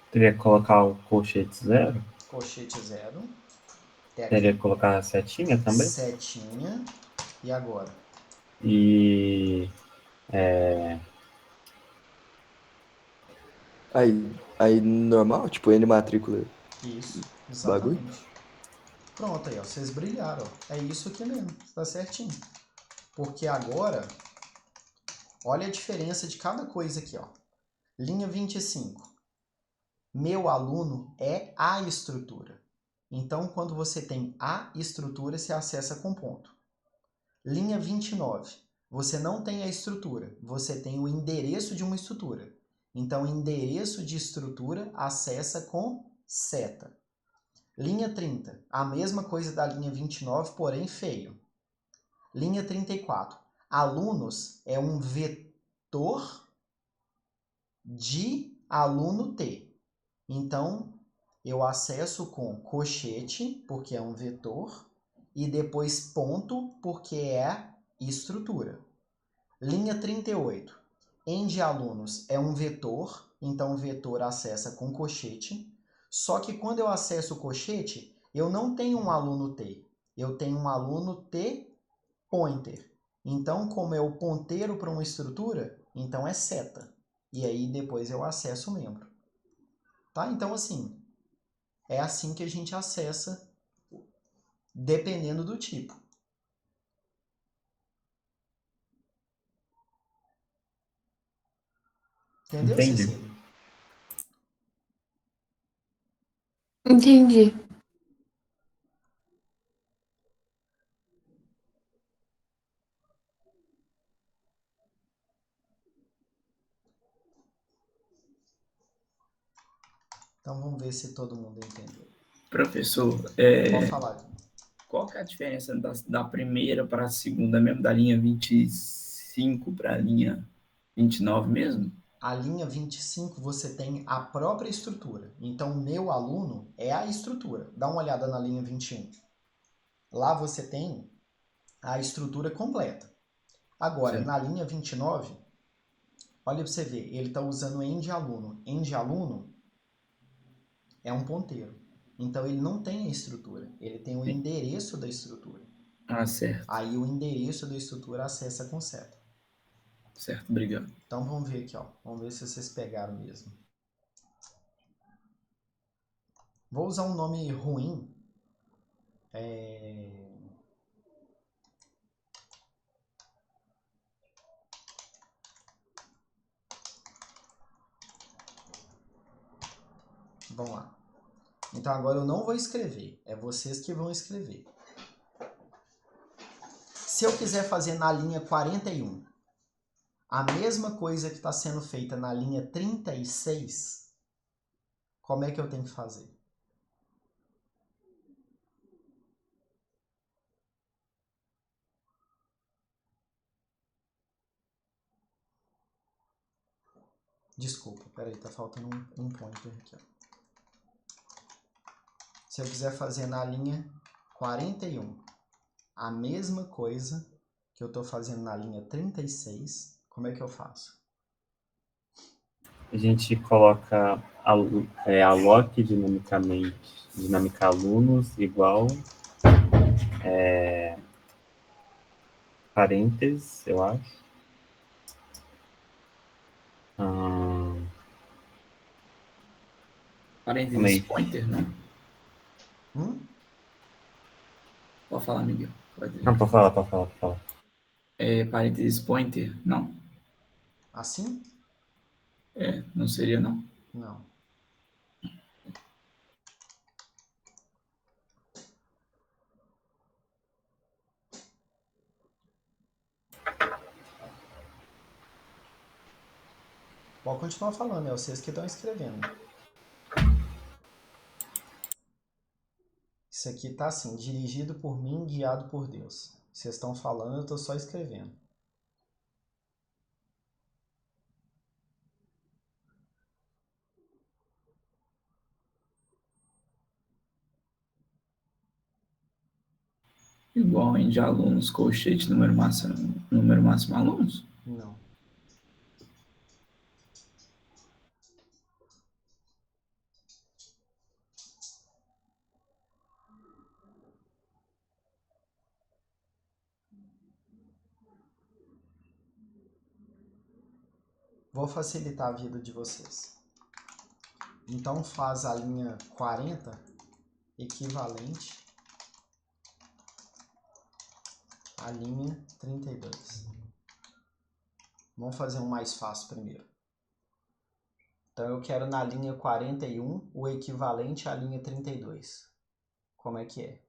Teria que colocar o colchete 0? Colchete 0. Teria que colocar a setinha também? Setinha. E agora? E Aí normal, tipo, N matrícula, Isso, bagulho. exatamente. Pronto aí, ó, vocês brilharam. Ó. É isso aqui mesmo, tá certinho. Porque agora, olha a diferença de cada coisa aqui, ó. Linha 25. Meu aluno é a estrutura. Então, quando você tem a estrutura, você acessa com ponto. Linha 29. Você não tem a estrutura, você tem o endereço de uma estrutura. Então, endereço de estrutura acessa com seta. Linha 30. A mesma coisa da linha 29, porém feio. Linha 34. Alunos é um vetor de aluno T. Então, eu acesso com colchete, porque é um vetor, e depois ponto, porque é estrutura. Linha 38. End alunos é um vetor, então o vetor acessa com colchete. Só que quando eu acesso o colchete, eu não tenho um aluno T. Eu tenho um aluno T pointer. Então, como é o ponteiro para uma estrutura, então é seta. E aí depois eu acesso o membro. Tá? Então, assim, é assim que a gente acessa, dependendo do tipo. Entendeu, Entendi. Cecília? Entendi. Então, vamos ver se todo mundo entendeu. Professor, Pode falar. qual que é a diferença da primeira para a segunda mesmo, da linha 25 para a linha 29 mesmo? A linha 25 você tem a própria estrutura. Então, o meu aluno é a estrutura. Dá uma olhada na linha 21. Lá você tem a estrutura completa. Agora, Sim. na linha 29, olha para você ver, ele está usando end aluno. End aluno é um ponteiro. Então, ele não tem a estrutura. Ele tem o Sim. endereço da estrutura. Ah, certo. Aí, o endereço da estrutura acessa com seta. Certo, obrigado. Então, vamos ver aqui. Ó. Vamos ver se vocês pegaram mesmo. Vou usar um nome ruim. Vamos lá. Então agora eu não vou escrever, é vocês que vão escrever. Se eu quiser fazer na linha 41, a mesma coisa que está sendo feita na linha 36, como é que eu tenho que fazer? Desculpa, peraí, tá faltando um pointer aqui. Ó. Se eu quiser fazer na linha 41, a mesma coisa que eu estou fazendo na linha 36, como é que eu faço? A gente coloca alloc dinâmica alunos igual parênteses, eu acho. Parênteses pointer, não? Pode falar, Miguel. Não, pode falar. Parênteses pointer, não. Assim? Não seria, não. Não. Pode continuar falando, é vocês que estão escrevendo. Isso aqui tá assim, dirigido por mim, guiado por Deus. Vocês estão falando, eu estou só escrevendo. Igual em de alunos, colchete, número máximo alunos? Não. Vou facilitar a vida de vocês. Então faz a linha 40 equivalente à linha 32. Vamos fazer um mais fácil primeiro. Então eu quero na linha 41 o equivalente à linha 32. Como é que é?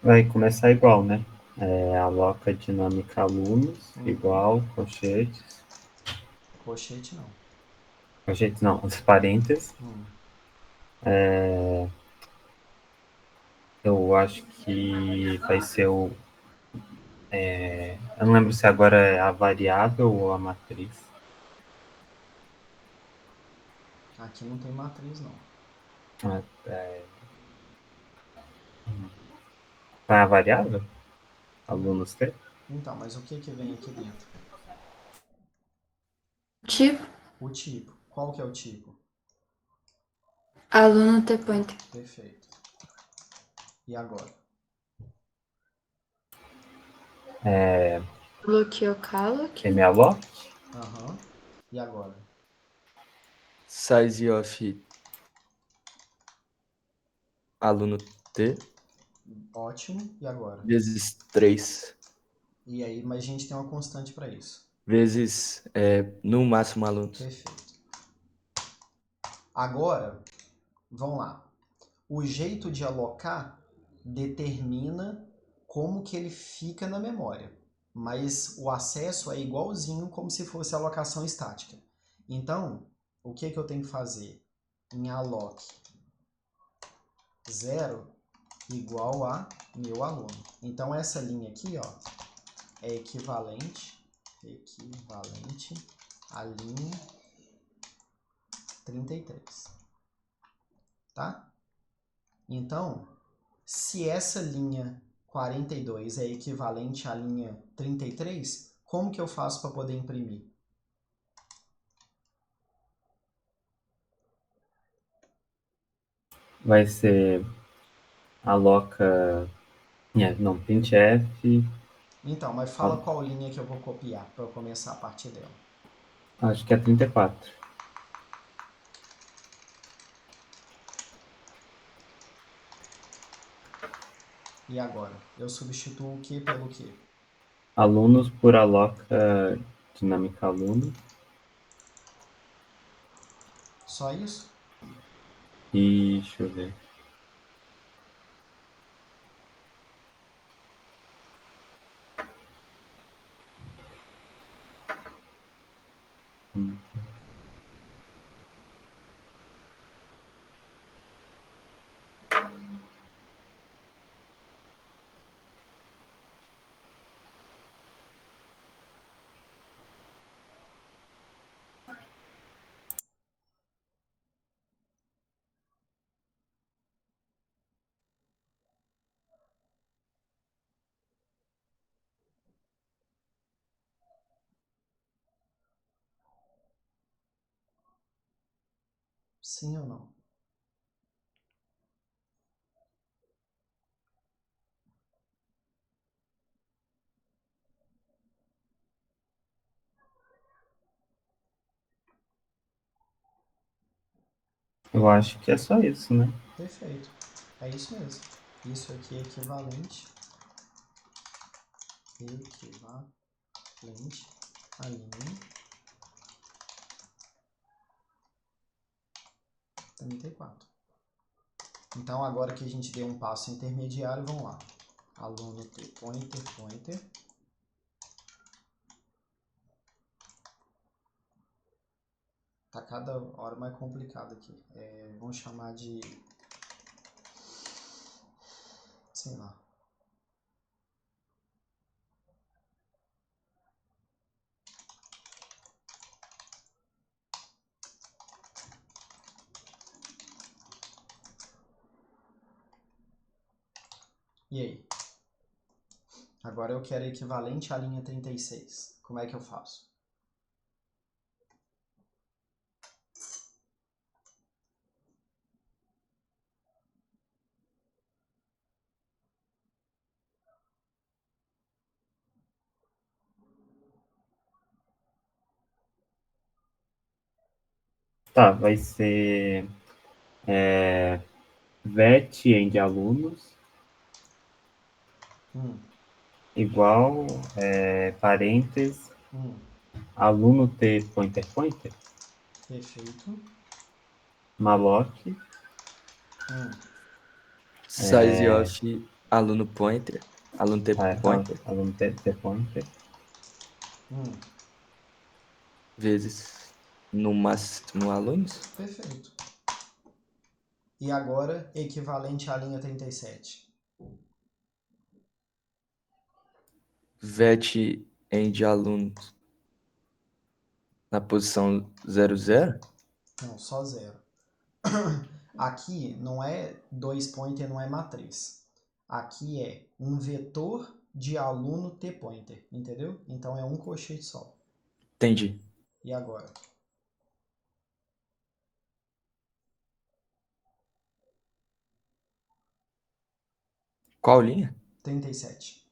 Vai começar igual, né? Aloca dinâmica alunos igual colchetes. Colchete não. Colchetes não, os parênteses. Eu acho que vai ser o. Eu não lembro se agora é a variável ou a matriz. Aqui não tem matriz, não. Ah, tá a variável? Alunos T? Então, mas o que vem aqui dentro? Tipo, O tipo. Qual que é o tipo? aluno T-pointer. Perfeito. E agora? Bloqueou calloc. malloc? Aham. E agora? Size of aluno T Ótimo. E agora? vezes 3 E aí, mas a gente tem uma constante para isso. vezes no máximo alunos. Perfeito. Agora, vamos lá. O jeito de alocar determina como que ele fica na memória, mas o acesso é igualzinho como se fosse alocação estática. Então, o que eu tenho que fazer? Em alloc 0 igual a meu aluno. Então, essa linha aqui, ó, é equivalente à linha 33, tá? Então, se essa linha 42 é equivalente à linha 33, como que eu faço para poder imprimir? Vai ser aloca. Não, printf. Então, mas fala qual linha que eu vou copiar para eu começar a partir dela. Acho que é 34. E agora? Eu substituo o que pelo que? Alunos por aloca dinâmica aluno. Só isso? E deixa eu ver. Sim ou não? Eu acho que é só isso, né? Perfeito. É isso mesmo. Isso aqui é equivalente à linha 34. Então, agora que a gente deu um passo intermediário, vamos lá. Aluno T, pointer. Tá cada hora mais complicado aqui. Vamos chamar de... sei lá. E aí? Agora eu quero equivalente à linha 36. Como é que eu faço? Tá, vai ser vet end alunos igual parênteses aluno T pointer Perfeito. malloc Size of aluno pointer, aluno T pointer aluno T pointer vezes no máximo alunos. Perfeito. E agora, equivalente à linha 37. vet end alunos na posição 00? Não, só 0. Aqui não é 2-pointer, não é matriz. Aqui é um vetor de aluno t-pointer, entendeu? Então é um colchete só. Entendi. E agora? Qual linha? 37.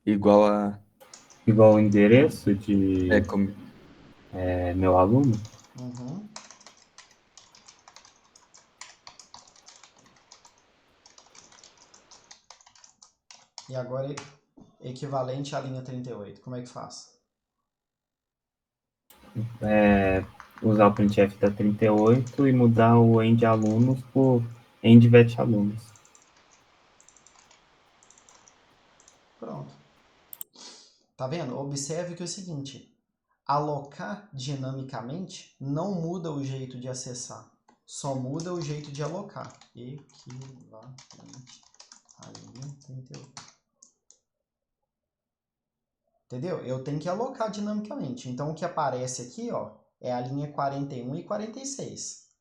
Igual a... Igual o endereço de como... meu aluno. Uhum. E agora equivalente à linha 38. Como é que faz? Usar o printf da 38 e mudar o end alunos por end vet alunos. Pronto. Tá vendo? Observe que é o seguinte. Alocar dinamicamente não muda o jeito de acessar. Só muda o jeito de alocar. Equivalente à linha 38. Entendeu? Eu tenho que alocar dinamicamente. Então, o que aparece aqui, ó, é a linha 41 e 46.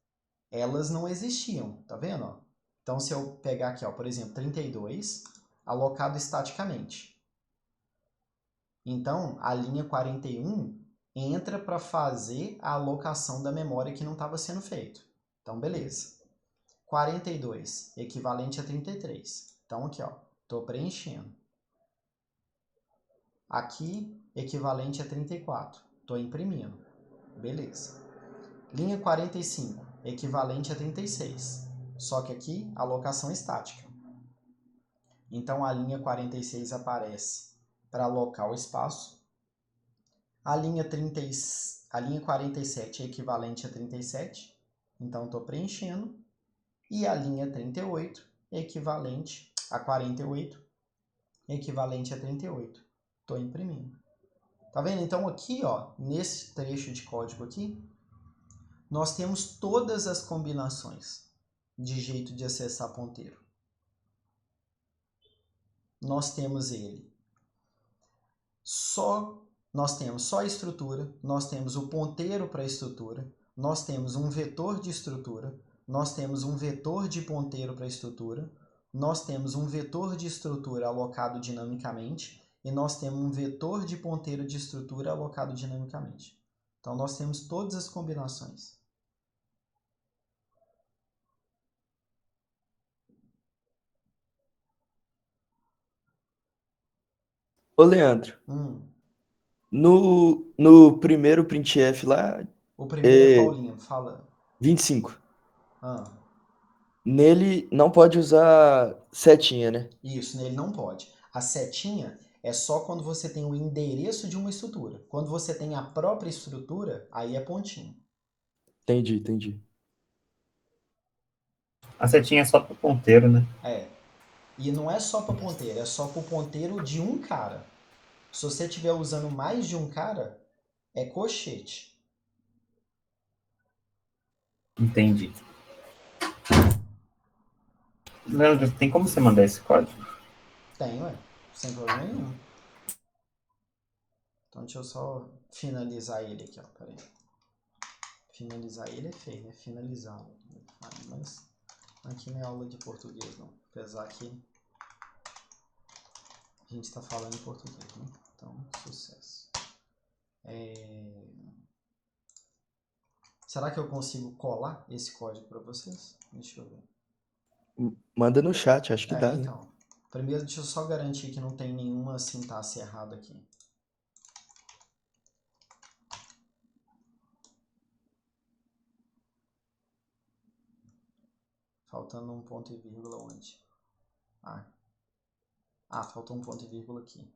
Elas não existiam, tá vendo? Ó? Então, se eu pegar aqui, ó, por exemplo, 32, alocado estaticamente. Então, a linha 41 entra para fazer a alocação da memória que não estava sendo feito. Então, beleza. 42, equivalente a 33. Então, aqui, ó, estou preenchendo. Aqui, equivalente a 34. Estou imprimindo. Beleza. Linha 45, equivalente a 36. Só que aqui, alocação estática. Então, a linha 46 aparece para alocar o espaço. A linha 47 é equivalente a 37. Então, estou preenchendo. E a linha 38 é equivalente a 48, equivalente a 38. Estou imprimindo. Tá vendo? Então aqui, ó, nesse trecho de código aqui, nós temos todas as combinações de jeito de acessar ponteiro. Nós temos ele nós temos só a estrutura, nós temos o ponteiro para a estrutura, nós temos um vetor de estrutura, nós temos um vetor de ponteiro para a estrutura, nós temos um vetor de estrutura alocado dinamicamente e nós temos um vetor de ponteiro de estrutura alocado dinamicamente. Então, nós temos todas as combinações. Ô, Leandro, no primeiro printf lá, O primeiro é qual linha? Fala. 25. Ah, Nele não pode usar setinha, né? isso, nele não pode. A setinha é só quando você tem o endereço de uma estrutura. Quando você tem a própria estrutura, aí é pontinho. Entendi. A setinha é só para ponteiro, né? É. E não é só para ponteiro, é só para o ponteiro de um cara. Se você estiver usando mais de um cara, é colchete. Entendi. Leandro, tem como você mandar esse código? Tem, ué. Sem problema nenhum. Então deixa eu só finalizar ele aqui, ó. Pera aí. Finalizar ele é feio, né? Finalizá-lo. Mas aqui não é aula de português, não. Apesar que a gente está falando em português, né? Então, sucesso. Será que eu consigo colar esse código para vocês? Deixa eu ver. Manda no chat, acho que dá, né? Então. Primeiro, deixa eu só garantir que não tem nenhuma sintaxe errada aqui. Faltando um ponto e vírgula onde? Faltou um ponto e vírgula aqui.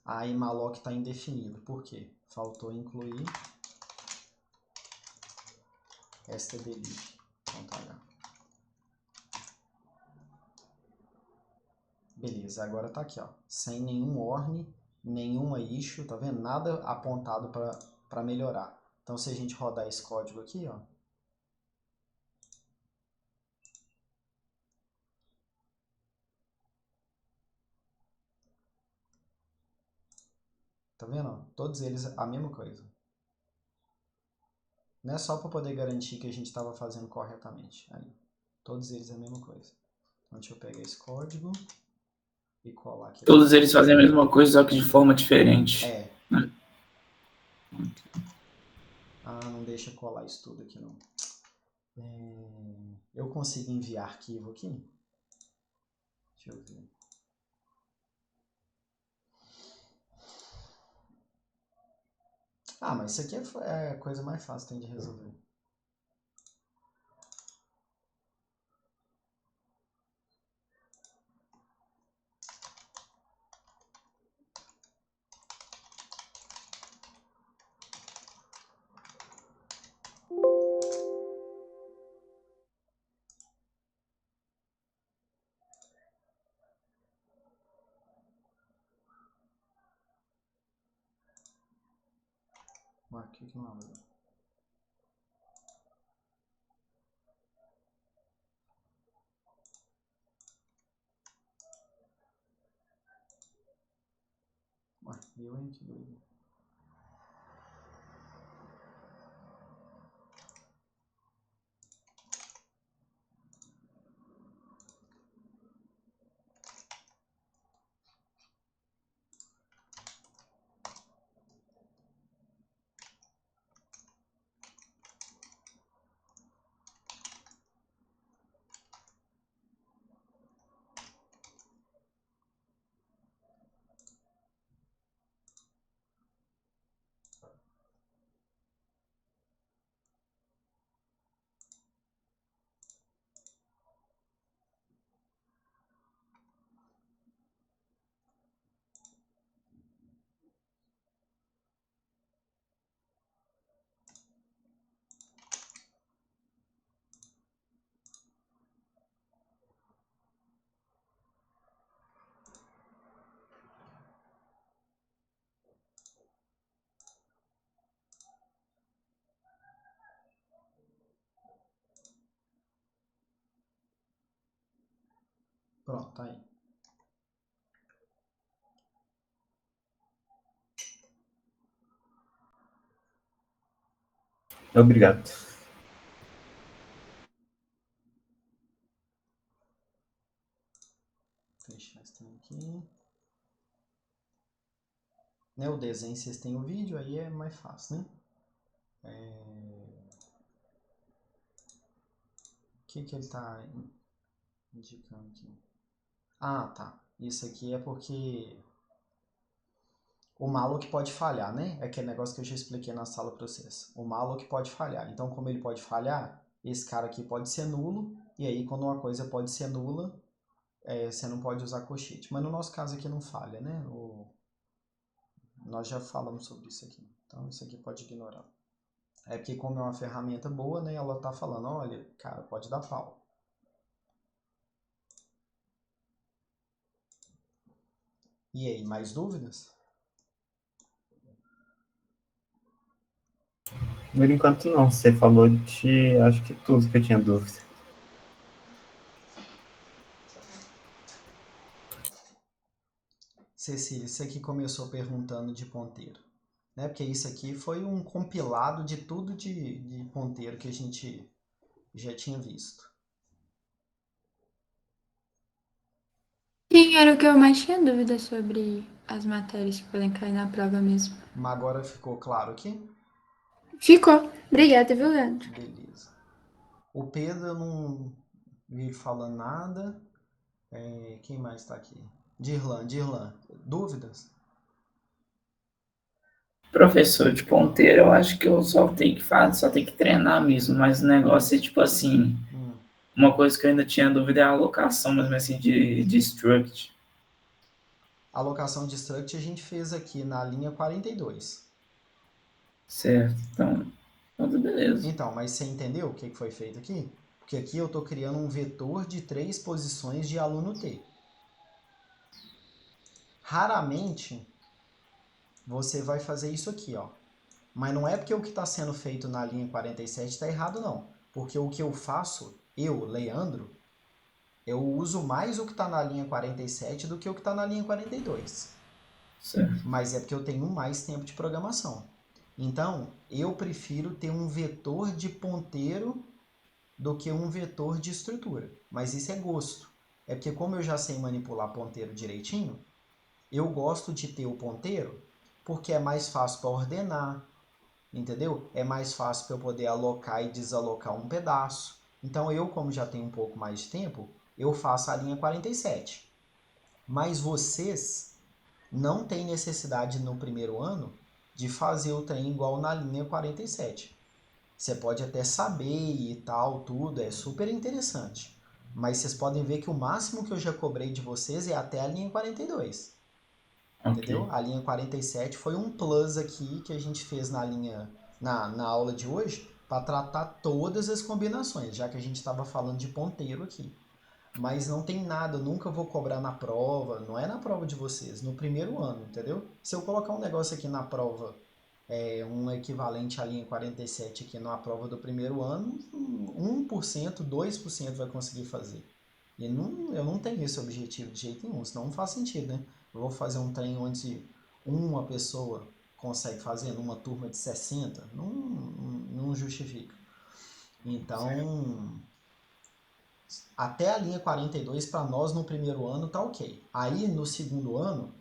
E malloc está indefinido. Por quê? Faltou incluir stdlib. Beleza, agora tá aqui, ó. Sem nenhum orne, nenhuma issue, tá vendo? Nada apontado para melhorar. Então, se a gente rodar esse código aqui, ó, tá vendo? Ó? Todos eles a mesma coisa. Não é só para poder garantir que a gente estava fazendo corretamente. Aí, todos eles a mesma coisa. Então, deixa eu pegar esse código e colar aqui. Todos eles fazem a mesma coisa, só que de forma diferente. É. Ah, não deixa colar isso tudo aqui, não. Eu consigo enviar arquivo aqui? Deixa eu ver. Ah, mas isso aqui é a coisa mais fácil que tem de resolver. Aqui que não abre. Ué, eu, hein, que doido. Pronto, tá aí. Obrigado. Fechar esse trem aqui. Né, o desenho, vocês têm o vídeo, aí é mais fácil, né? O que ele tá indicando aqui? Ah, tá. Isso aqui é porque o malloc pode falhar, né? É aquele negócio que eu já expliquei na sala para vocês. O malloc pode falhar. Então, como ele pode falhar, esse cara aqui pode ser nulo. E aí, quando uma coisa pode ser nula, você não pode usar colchete. Mas no nosso caso aqui não falha, né? Nós já falamos sobre isso aqui. Então, isso aqui pode ignorar. É porque como é uma ferramenta boa, né? Ela tá falando, olha, cara, pode dar pau. E aí, mais dúvidas? Por enquanto não, você falou de acho que tudo que eu tinha dúvida. Cecília, isso aqui começou perguntando de ponteiro, né? Porque isso aqui foi um compilado de tudo de ponteiro que a gente já tinha visto. Sim, era o que eu mais tinha dúvida sobre as matérias que podem cair na prova mesmo. Mas agora ficou claro aqui? Ficou. Obrigada, viu, Leandro? Beleza. O Pedro, eu não vi ele falando nada. Quem mais está aqui? Dirlan, dúvidas? Professor de ponteiro, eu acho que eu só tenho que fazer, só tenho que treinar mesmo, mas o negócio é tipo assim, uma coisa que eu ainda tinha dúvida é a alocação, mesmo assim, de struct. A alocação de struct a gente fez aqui na linha 42. Certo, então tudo beleza. Então, mas você entendeu o que foi feito aqui? Porque aqui eu estou criando um vetor de 3 posições de aluno T. Raramente você vai fazer isso aqui, ó. Mas não é porque o que está sendo feito na linha 47 está errado, não. Porque o que eu faço, Leandro, eu uso mais o que está na linha 47 do que o que está na linha 42. Certo. Mas é porque eu tenho mais tempo de programação. Então, eu prefiro ter um vetor de ponteiro do que um vetor de estrutura. Mas isso é gosto. É porque como eu já sei manipular ponteiro direitinho, eu gosto de ter o ponteiro porque é mais fácil para ordenar, entendeu? É mais fácil para eu poder alocar e desalocar um pedaço. Então eu, como já tenho um pouco mais de tempo, eu faço a linha 47. Mas vocês não têm necessidade no primeiro ano de fazer o trem igual na linha 47. Você pode até saber e tal, tudo, é super interessante. Mas vocês podem ver que o máximo que eu já cobrei de vocês é até a linha 42. Entendeu? Ok. A linha 47 foi um plus aqui que a gente fez na aula de hoje para tratar todas as combinações, já que a gente estava falando de ponteiro aqui. Mas não tem nada, eu nunca vou cobrar na prova, não é na prova de vocês, no primeiro ano, entendeu? Se eu colocar um negócio aqui na prova, um equivalente à linha 47 aqui na prova do primeiro ano, 1%, 2% vai conseguir fazer. E eu não tenho esse objetivo de jeito nenhum, senão não faz sentido, né? Eu vou fazer um trem onde uma pessoa consegue fazer numa turma de 60, não justifica. Então, até a linha 42 para nós no primeiro ano tá ok. Aí no segundo ano,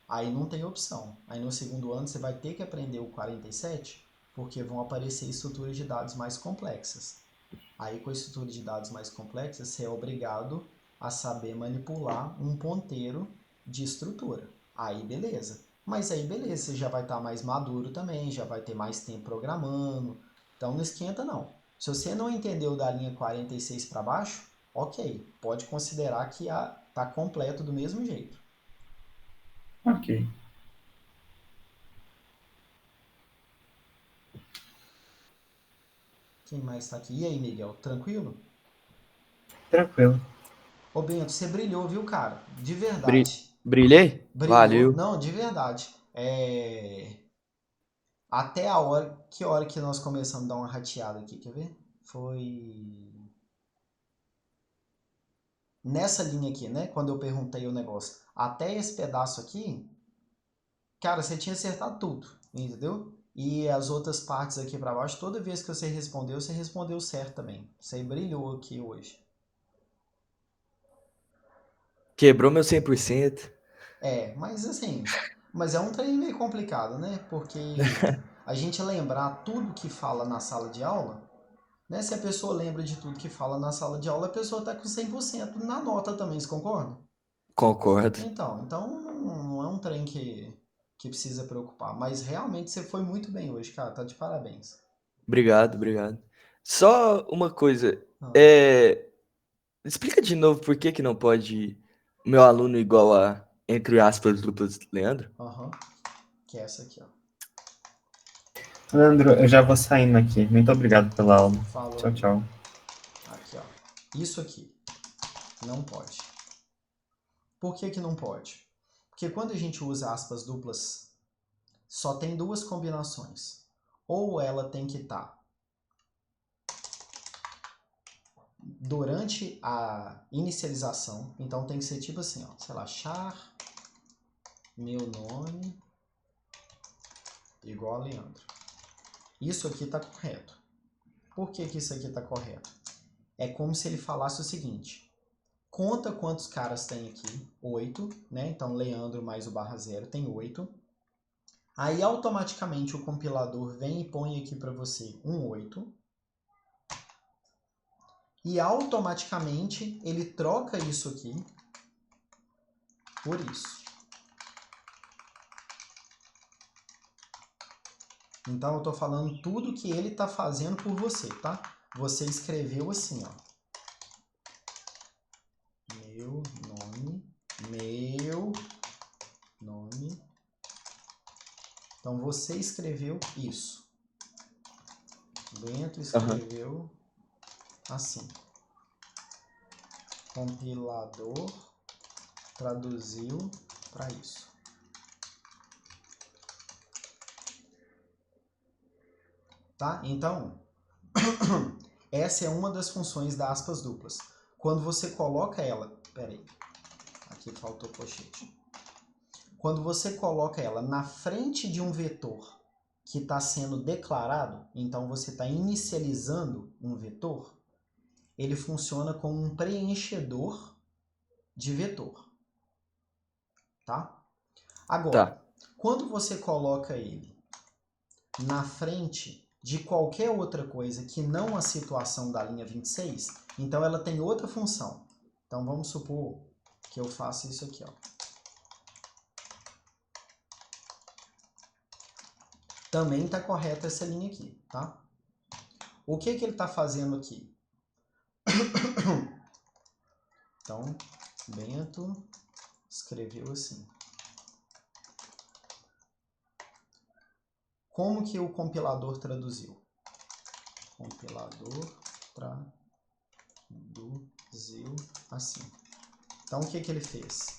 aí não tem opção. Aí no segundo ano você vai ter que aprender o 47, porque vão aparecer estruturas de dados mais complexas. Aí com a estrutura de dados mais complexa, você é obrigado a saber manipular um ponteiro de estrutura. Aí beleza. Mas aí beleza, você já vai estar mais maduro também, já vai ter mais tempo programando. Então não esquenta não. Se você não entendeu da linha 46 para baixo, ok, pode considerar que está completo do mesmo jeito. Ok. Quem mais está aqui? E aí, Miguel, tranquilo? Tranquilo. Ô Bento, você brilhou, viu, cara? De verdade. Brilhei? Brilhou. Valeu. Não, de verdade. Até a hora. Que hora que nós começamos a dar uma rateada aqui, quer ver? Foi. Nessa linha aqui, né? Quando eu perguntei o negócio. Até esse pedaço aqui, cara, você tinha acertado tudo, entendeu? E as outras partes aqui pra baixo, toda vez que você respondeu certo também. Você brilhou aqui hoje. Quebrou meu 100%. Mas assim, mas é um trem meio complicado, né? Porque a gente lembrar tudo que fala na sala de aula, né? Se a pessoa lembra de tudo que fala na sala de aula, a pessoa tá com 100% na nota também, você concorda? Concordo. Então não é um trem que precisa preocupar. Mas realmente você foi muito bem hoje, cara. Tá de parabéns. Obrigado, obrigado. Só uma coisa. Ah, É, explica de novo por que que não pode o meu aluno igual a, entre aspas, duplas, Leandro? aham. Que é essa aqui, ó. Leandro, eu já vou saindo aqui. Muito obrigado pela aula. Falou, Tchau, amigo. tchau. Aqui, ó. Isso aqui não pode. Por que que não pode? Porque quando a gente usa aspas duplas, só tem duas combinações. Ou ela tem que estar durante a inicialização, então tem que ser tipo assim, ó, sei lá, char meu nome igual a Leandro. Isso aqui está correto. Por que que isso aqui está correto? É como se ele falasse o seguinte: conta quantos caras tem aqui, 8, né? Então Leandro mais o barra 0 tem 8. Aí automaticamente o compilador vem e põe aqui para você um 8. E automaticamente ele troca isso aqui por isso. Então eu estou falando tudo que ele está fazendo por você, tá? Você escreveu assim, ó. Meu nome. Então você escreveu isso. Bento escreveu assim. Compilador traduziu para isso. Tá? Então, essa é uma das funções da aspas duplas. Quando você coloca ela... Peraí, aqui faltou colchete. Quando você coloca ela na frente de um vetor que está sendo declarado, então você está inicializando um vetor, ele funciona como um preenchedor de vetor. Tá? Agora, quando você coloca ele na frente de qualquer outra coisa que não a situação da linha 26, então ela tem outra função. Então vamos supor que eu faça isso aqui, ó. Também está correta essa linha aqui, tá? O que ele está fazendo aqui? Então, Bento escreveu assim. Como que o compilador traduziu? Compilador traduziu assim. Então, o que ele fez?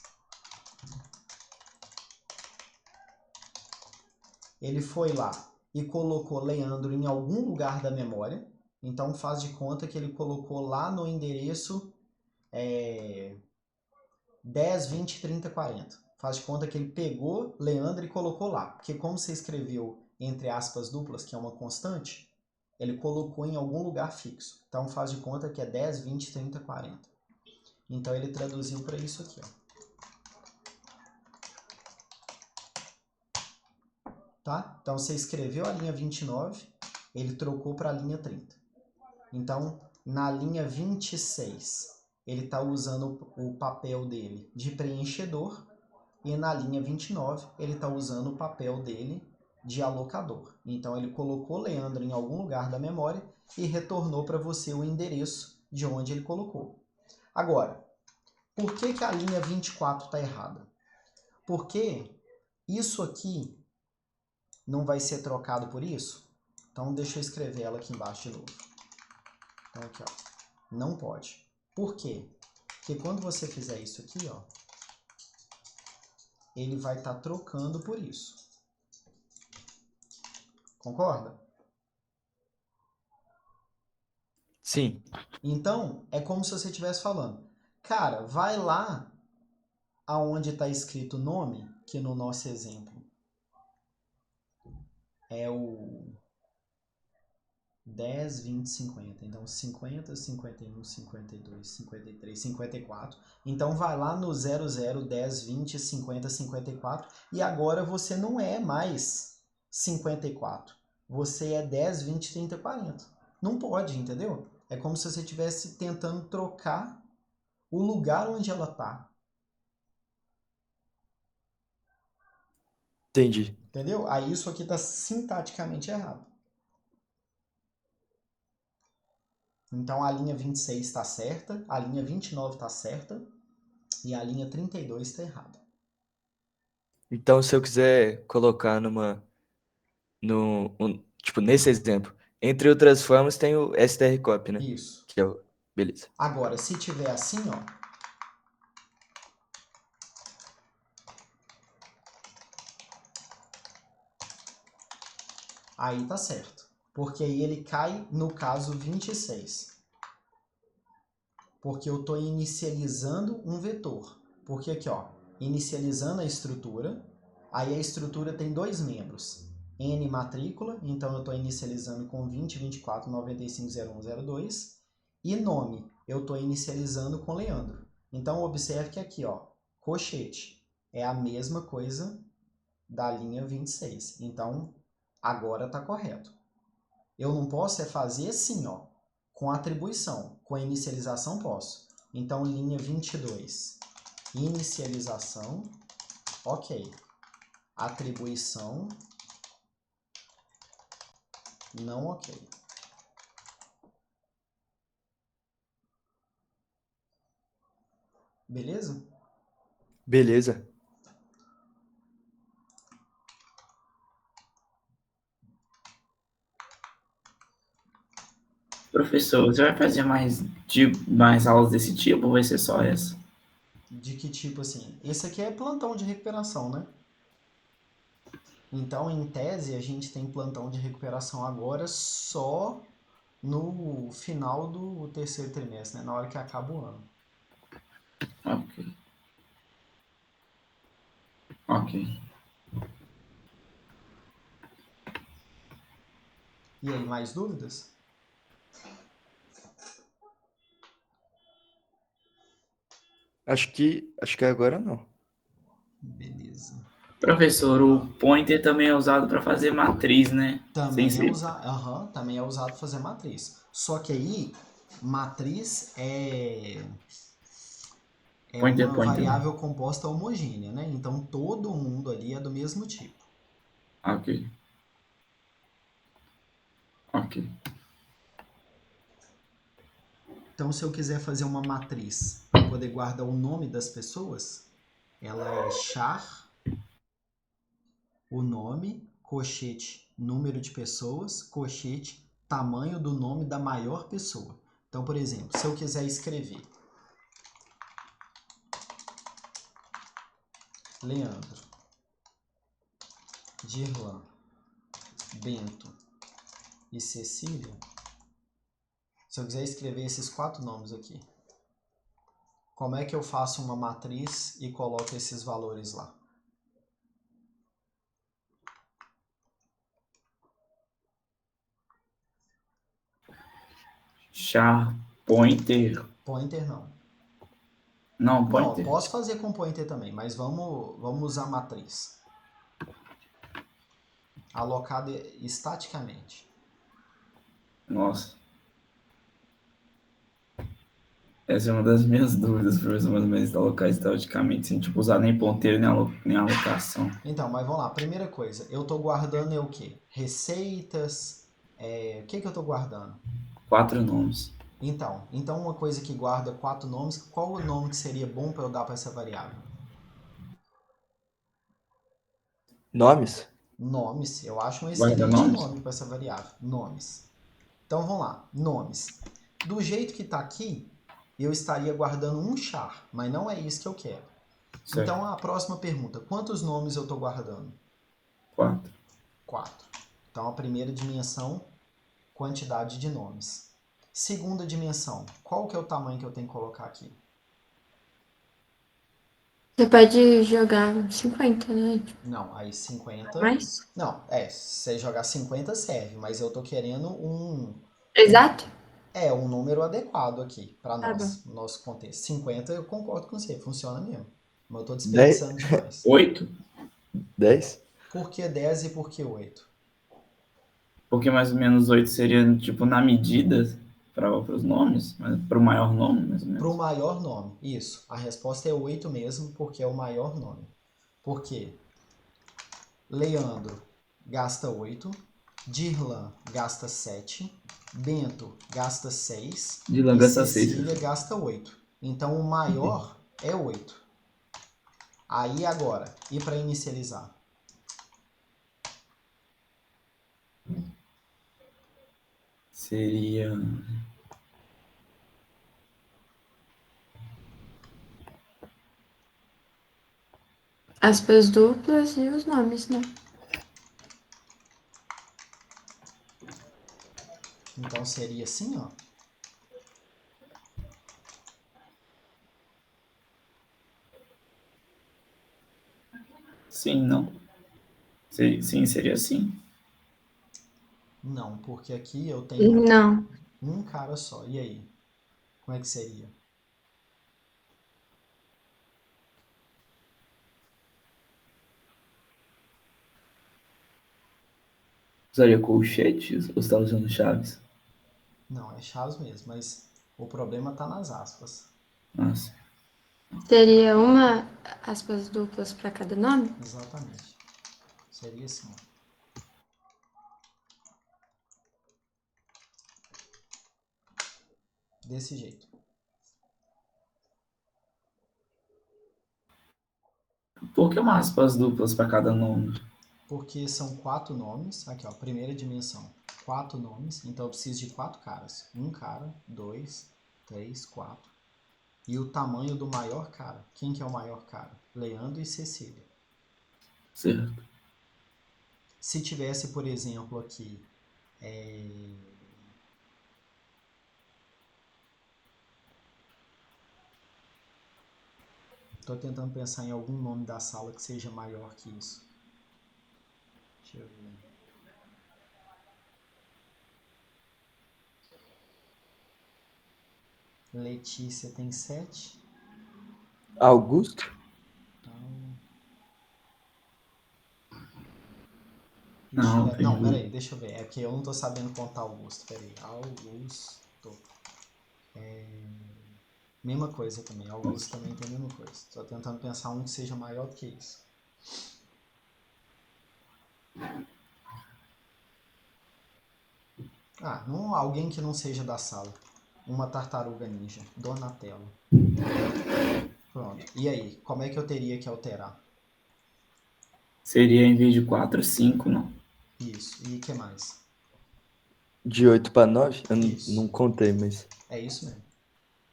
Ele foi lá e colocou Leandro em algum lugar da memória. Então, faz de conta que ele colocou lá no endereço 10, 20, 30, 40. Faz de conta que ele pegou Leandro e colocou lá. Porque como você escreveu entre aspas duplas, que é uma constante, ele colocou em algum lugar fixo. Então, faz de conta que é 10, 20, 30, 40. Então, ele traduziu para isso aqui, ó. Tá? Então, você escreveu a linha 29, ele trocou para a linha 30. Então, na linha 26, ele está usando o papel dele de preenchedor, e na linha 29, ele está usando o papel dele de alocador. Então, ele colocou Leandro em algum lugar da memória e retornou para você o endereço de onde ele colocou. Agora, por que a linha 24 está errada? Porque isso aqui não vai ser trocado por isso? Então, deixa eu escrever ela aqui embaixo de novo. Então, aqui, ó. Não pode. Por quê? Porque quando você fizer isso aqui, ó, ele vai estar trocando por isso. Concorda? Sim. Então, é como se você estivesse falando, cara, vai lá aonde está escrito nome, que no nosso exemplo é o 10, 20, 50. Então, 50, 51, 52, 53, 54. Então, vai lá no 00, 10, 20, 50, 54. E agora você não é mais 54. Você é 10, 20, 30, 40. Não pode, entendeu? É como se você estivesse tentando trocar o lugar onde ela está. Entendi. Entendeu? Aí isso aqui está sintaticamente errado. Então a linha 26 está certa, a linha 29 está certa e a linha 32 está errada. Então, se eu quiser colocar tipo, nesse exemplo, entre outras formas, tem o strcop, né? Isso. Que é o... Beleza. Agora, se tiver assim, ó, aí tá certo. Porque aí ele cai no caso 26. Porque eu estou inicializando um vetor. Porque aqui, ó, inicializando a estrutura, aí a estrutura tem dois membros. N matrícula, então eu estou inicializando com 20, 24, 95, 01, 02. E nome, eu estou inicializando com Leandro. Então observe que aqui, ó, colchete, é a mesma coisa da linha 26. Então agora está correto. Eu não posso fazer assim, ó, com atribuição. Com a inicialização posso. Então, linha 22. Inicialização. Ok. Atribuição. Não ok. Beleza? Beleza. Professor, você vai fazer mais aulas desse tipo ou vai ser só essa? De que tipo assim? Esse aqui é plantão de recuperação, né? Então, em tese, a gente tem plantão de recuperação agora só no final do terceiro trimestre, né? Na hora que acaba o ano. Ok. Ok. E aí, mais dúvidas? Acho que agora não. Beleza. Professor, o pointer também é usado para fazer matriz, né? Sem Também é ser. usado, também é usado para fazer matriz. Só que aí, matriz é Pointer, uma pointer, né? variável composta homogênea, né? Então todo mundo ali é do mesmo tipo. Ok. Ok. Então, se eu quiser fazer uma matriz para poder guardar o nome das pessoas, ela é char, o nome, colchete, número de pessoas, colchete, tamanho do nome da maior pessoa. Então, por exemplo, se eu quiser escrever Leandro, Dirlan, Bento e Cecília, se eu quiser escrever esses 4 nomes aqui, como é que eu faço uma matriz e coloco esses valores lá? Char, pointer. Pointer não. Não, Não, pointer. posso fazer com pointer também, mas vamos usar matriz. Alocada estaticamente. Nossa. Essa é uma das minhas dúvidas, professor, mais ou menos, alocar estaticamente, sem tipo, usar nem ponteiro, nem alocação. Então, mas vamos lá. Primeira coisa, eu estou guardando o quê? Receitas. O que eu estou guardando? 4 nomes. Então uma coisa que guarda 4 nomes, qual o nome que seria bom para eu dar para essa variável? Nomes? Nomes. Eu acho um Guarda excelente nomes? nome para essa variável. Nomes. Então vamos lá. Nomes. Do jeito que está aqui, eu estaria guardando um char, mas não é isso que eu quero. Certo. Então a próxima pergunta: quantos nomes eu estou guardando? 4. 4. Então a primeira dimensão, quantidade de nomes. Segunda dimensão, qual que é o tamanho que eu tenho que colocar aqui? Você pode jogar 50, né? Não, aí 50. Mais? Não, se você jogar 50 serve, mas eu tô querendo Exato? um número adequado aqui para Tá bom. nós, no nosso contexto. 50 eu concordo com você, funciona mesmo. Mas eu tô 10? desperdiçando demais. 8? 10? Por que 10 e por que 8? Porque mais ou menos 8 seria, tipo, na medida para os nomes, mas para o maior nome, mais ou Para o menos. maior nome, isso. A resposta é 8 mesmo, porque é o maior nome. Por quê? Leandro gasta 8, Dirlan gasta 7, Bento gasta 6 Dylan e gasta 6. Cecília gasta 8. Então o maior é 8. Aí agora, e para inicializar? Seria. Aspas duplas e os nomes, né? Então seria assim, ó. Sim, não. Sim, seria assim. Não, porque aqui eu tenho Não. um cara só. E aí? Como é que seria? Usaria colchetes ou está usando chaves? Não, é chaves mesmo, mas o problema tá nas aspas. Nossa. Seria uma aspas duplas para cada nome? Exatamente. Seria assim, ó. Desse jeito. Por que uma aspas duplas para cada nome? Porque são 4 nomes. Aqui, ó, primeira dimensão. 4 nomes. Então eu preciso de 4 caras. Um cara, 2, 3, 4. E o tamanho do maior cara. Quem que é o maior cara? Leandro e Cecília. Certo. se tivesse, por exemplo, aqui, tô tentando pensar em algum nome da sala que seja maior que isso. Deixa eu ver. Letícia tem 7. Augusto? Não, tem Não, Lu. peraí, deixa eu ver. É porque eu não tô sabendo contar Augusto. Peraí, Augusto. Mesma coisa também, Augusto também tem a mesma coisa. Tô tentando pensar um que seja maior do que isso. Alguém que não seja da sala. Uma tartaruga ninja, Donatello. Pronto. E aí, como é que eu teria que alterar? Seria em vez de 4, 5, não. Isso. E o que mais? De 8 para 9? Eu Isso. não contei, mas. É isso mesmo.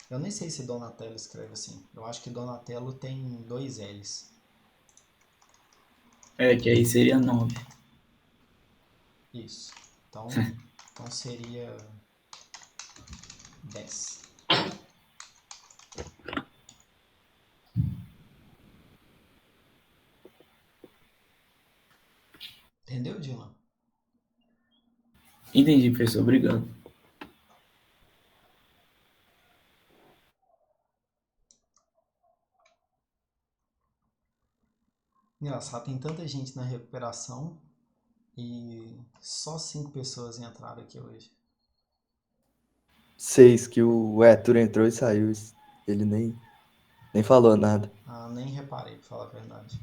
Eu nem sei se Donatello escreve assim. Eu acho que Donatello tem 2 L's. Que aí seria 9. Isso. Então seria 10. Entendeu, Dylan? Entendi, professor. Obrigado. Engraçado, tem tanta gente na recuperação e só 5 pessoas entraram aqui hoje. 6 que o Héctor entrou e saiu. Ele nem falou nada. Nem reparei, pra falar a verdade.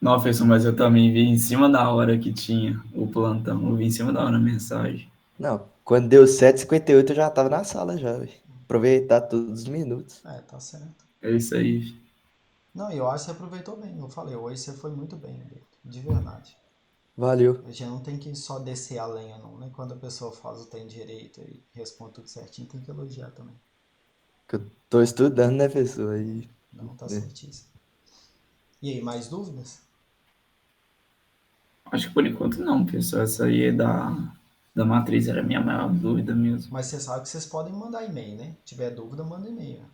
Não, professor, mas eu também vi em cima da hora que tinha o plantão. Eu vi em cima da hora a mensagem. Não, quando deu 7h58 eu já tava na sala já, velho. Aproveitar todos os minutos. Tá certo. É isso aí. Não, eu acho que você aproveitou bem. Eu falei, hoje você foi muito bem, Beto. De verdade. Valeu. A gente não tem que só descer a lenha, não, né? Quando a pessoa faz o tem direito e responde tudo certinho, tem que elogiar também. Que eu tô estudando, né, pessoa? Aí, Não, tá né? certíssimo. E aí, mais dúvidas? Acho que por enquanto não, pessoal. Essa aí é da matriz, era a minha maior dúvida mesmo. Mas você sabe que vocês podem mandar e-mail, né? Se tiver dúvida, manda e-mail.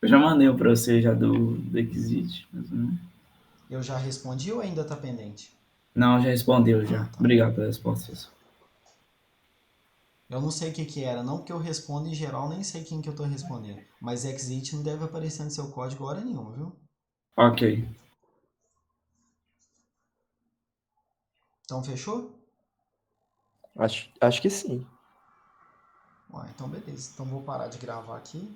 Eu já mandei para você já do Exit. Mas não. Eu já respondi ou ainda tá pendente? Não, já respondeu já. Tá. Obrigado pela resposta, professor. Eu não sei o que era, não, porque eu respondo em geral, nem sei quem que eu tô respondendo. Mas exit não deve aparecer no seu código hora nenhuma, viu? Ok. Então fechou? Acho que sim. Então beleza. Então vou parar de gravar aqui.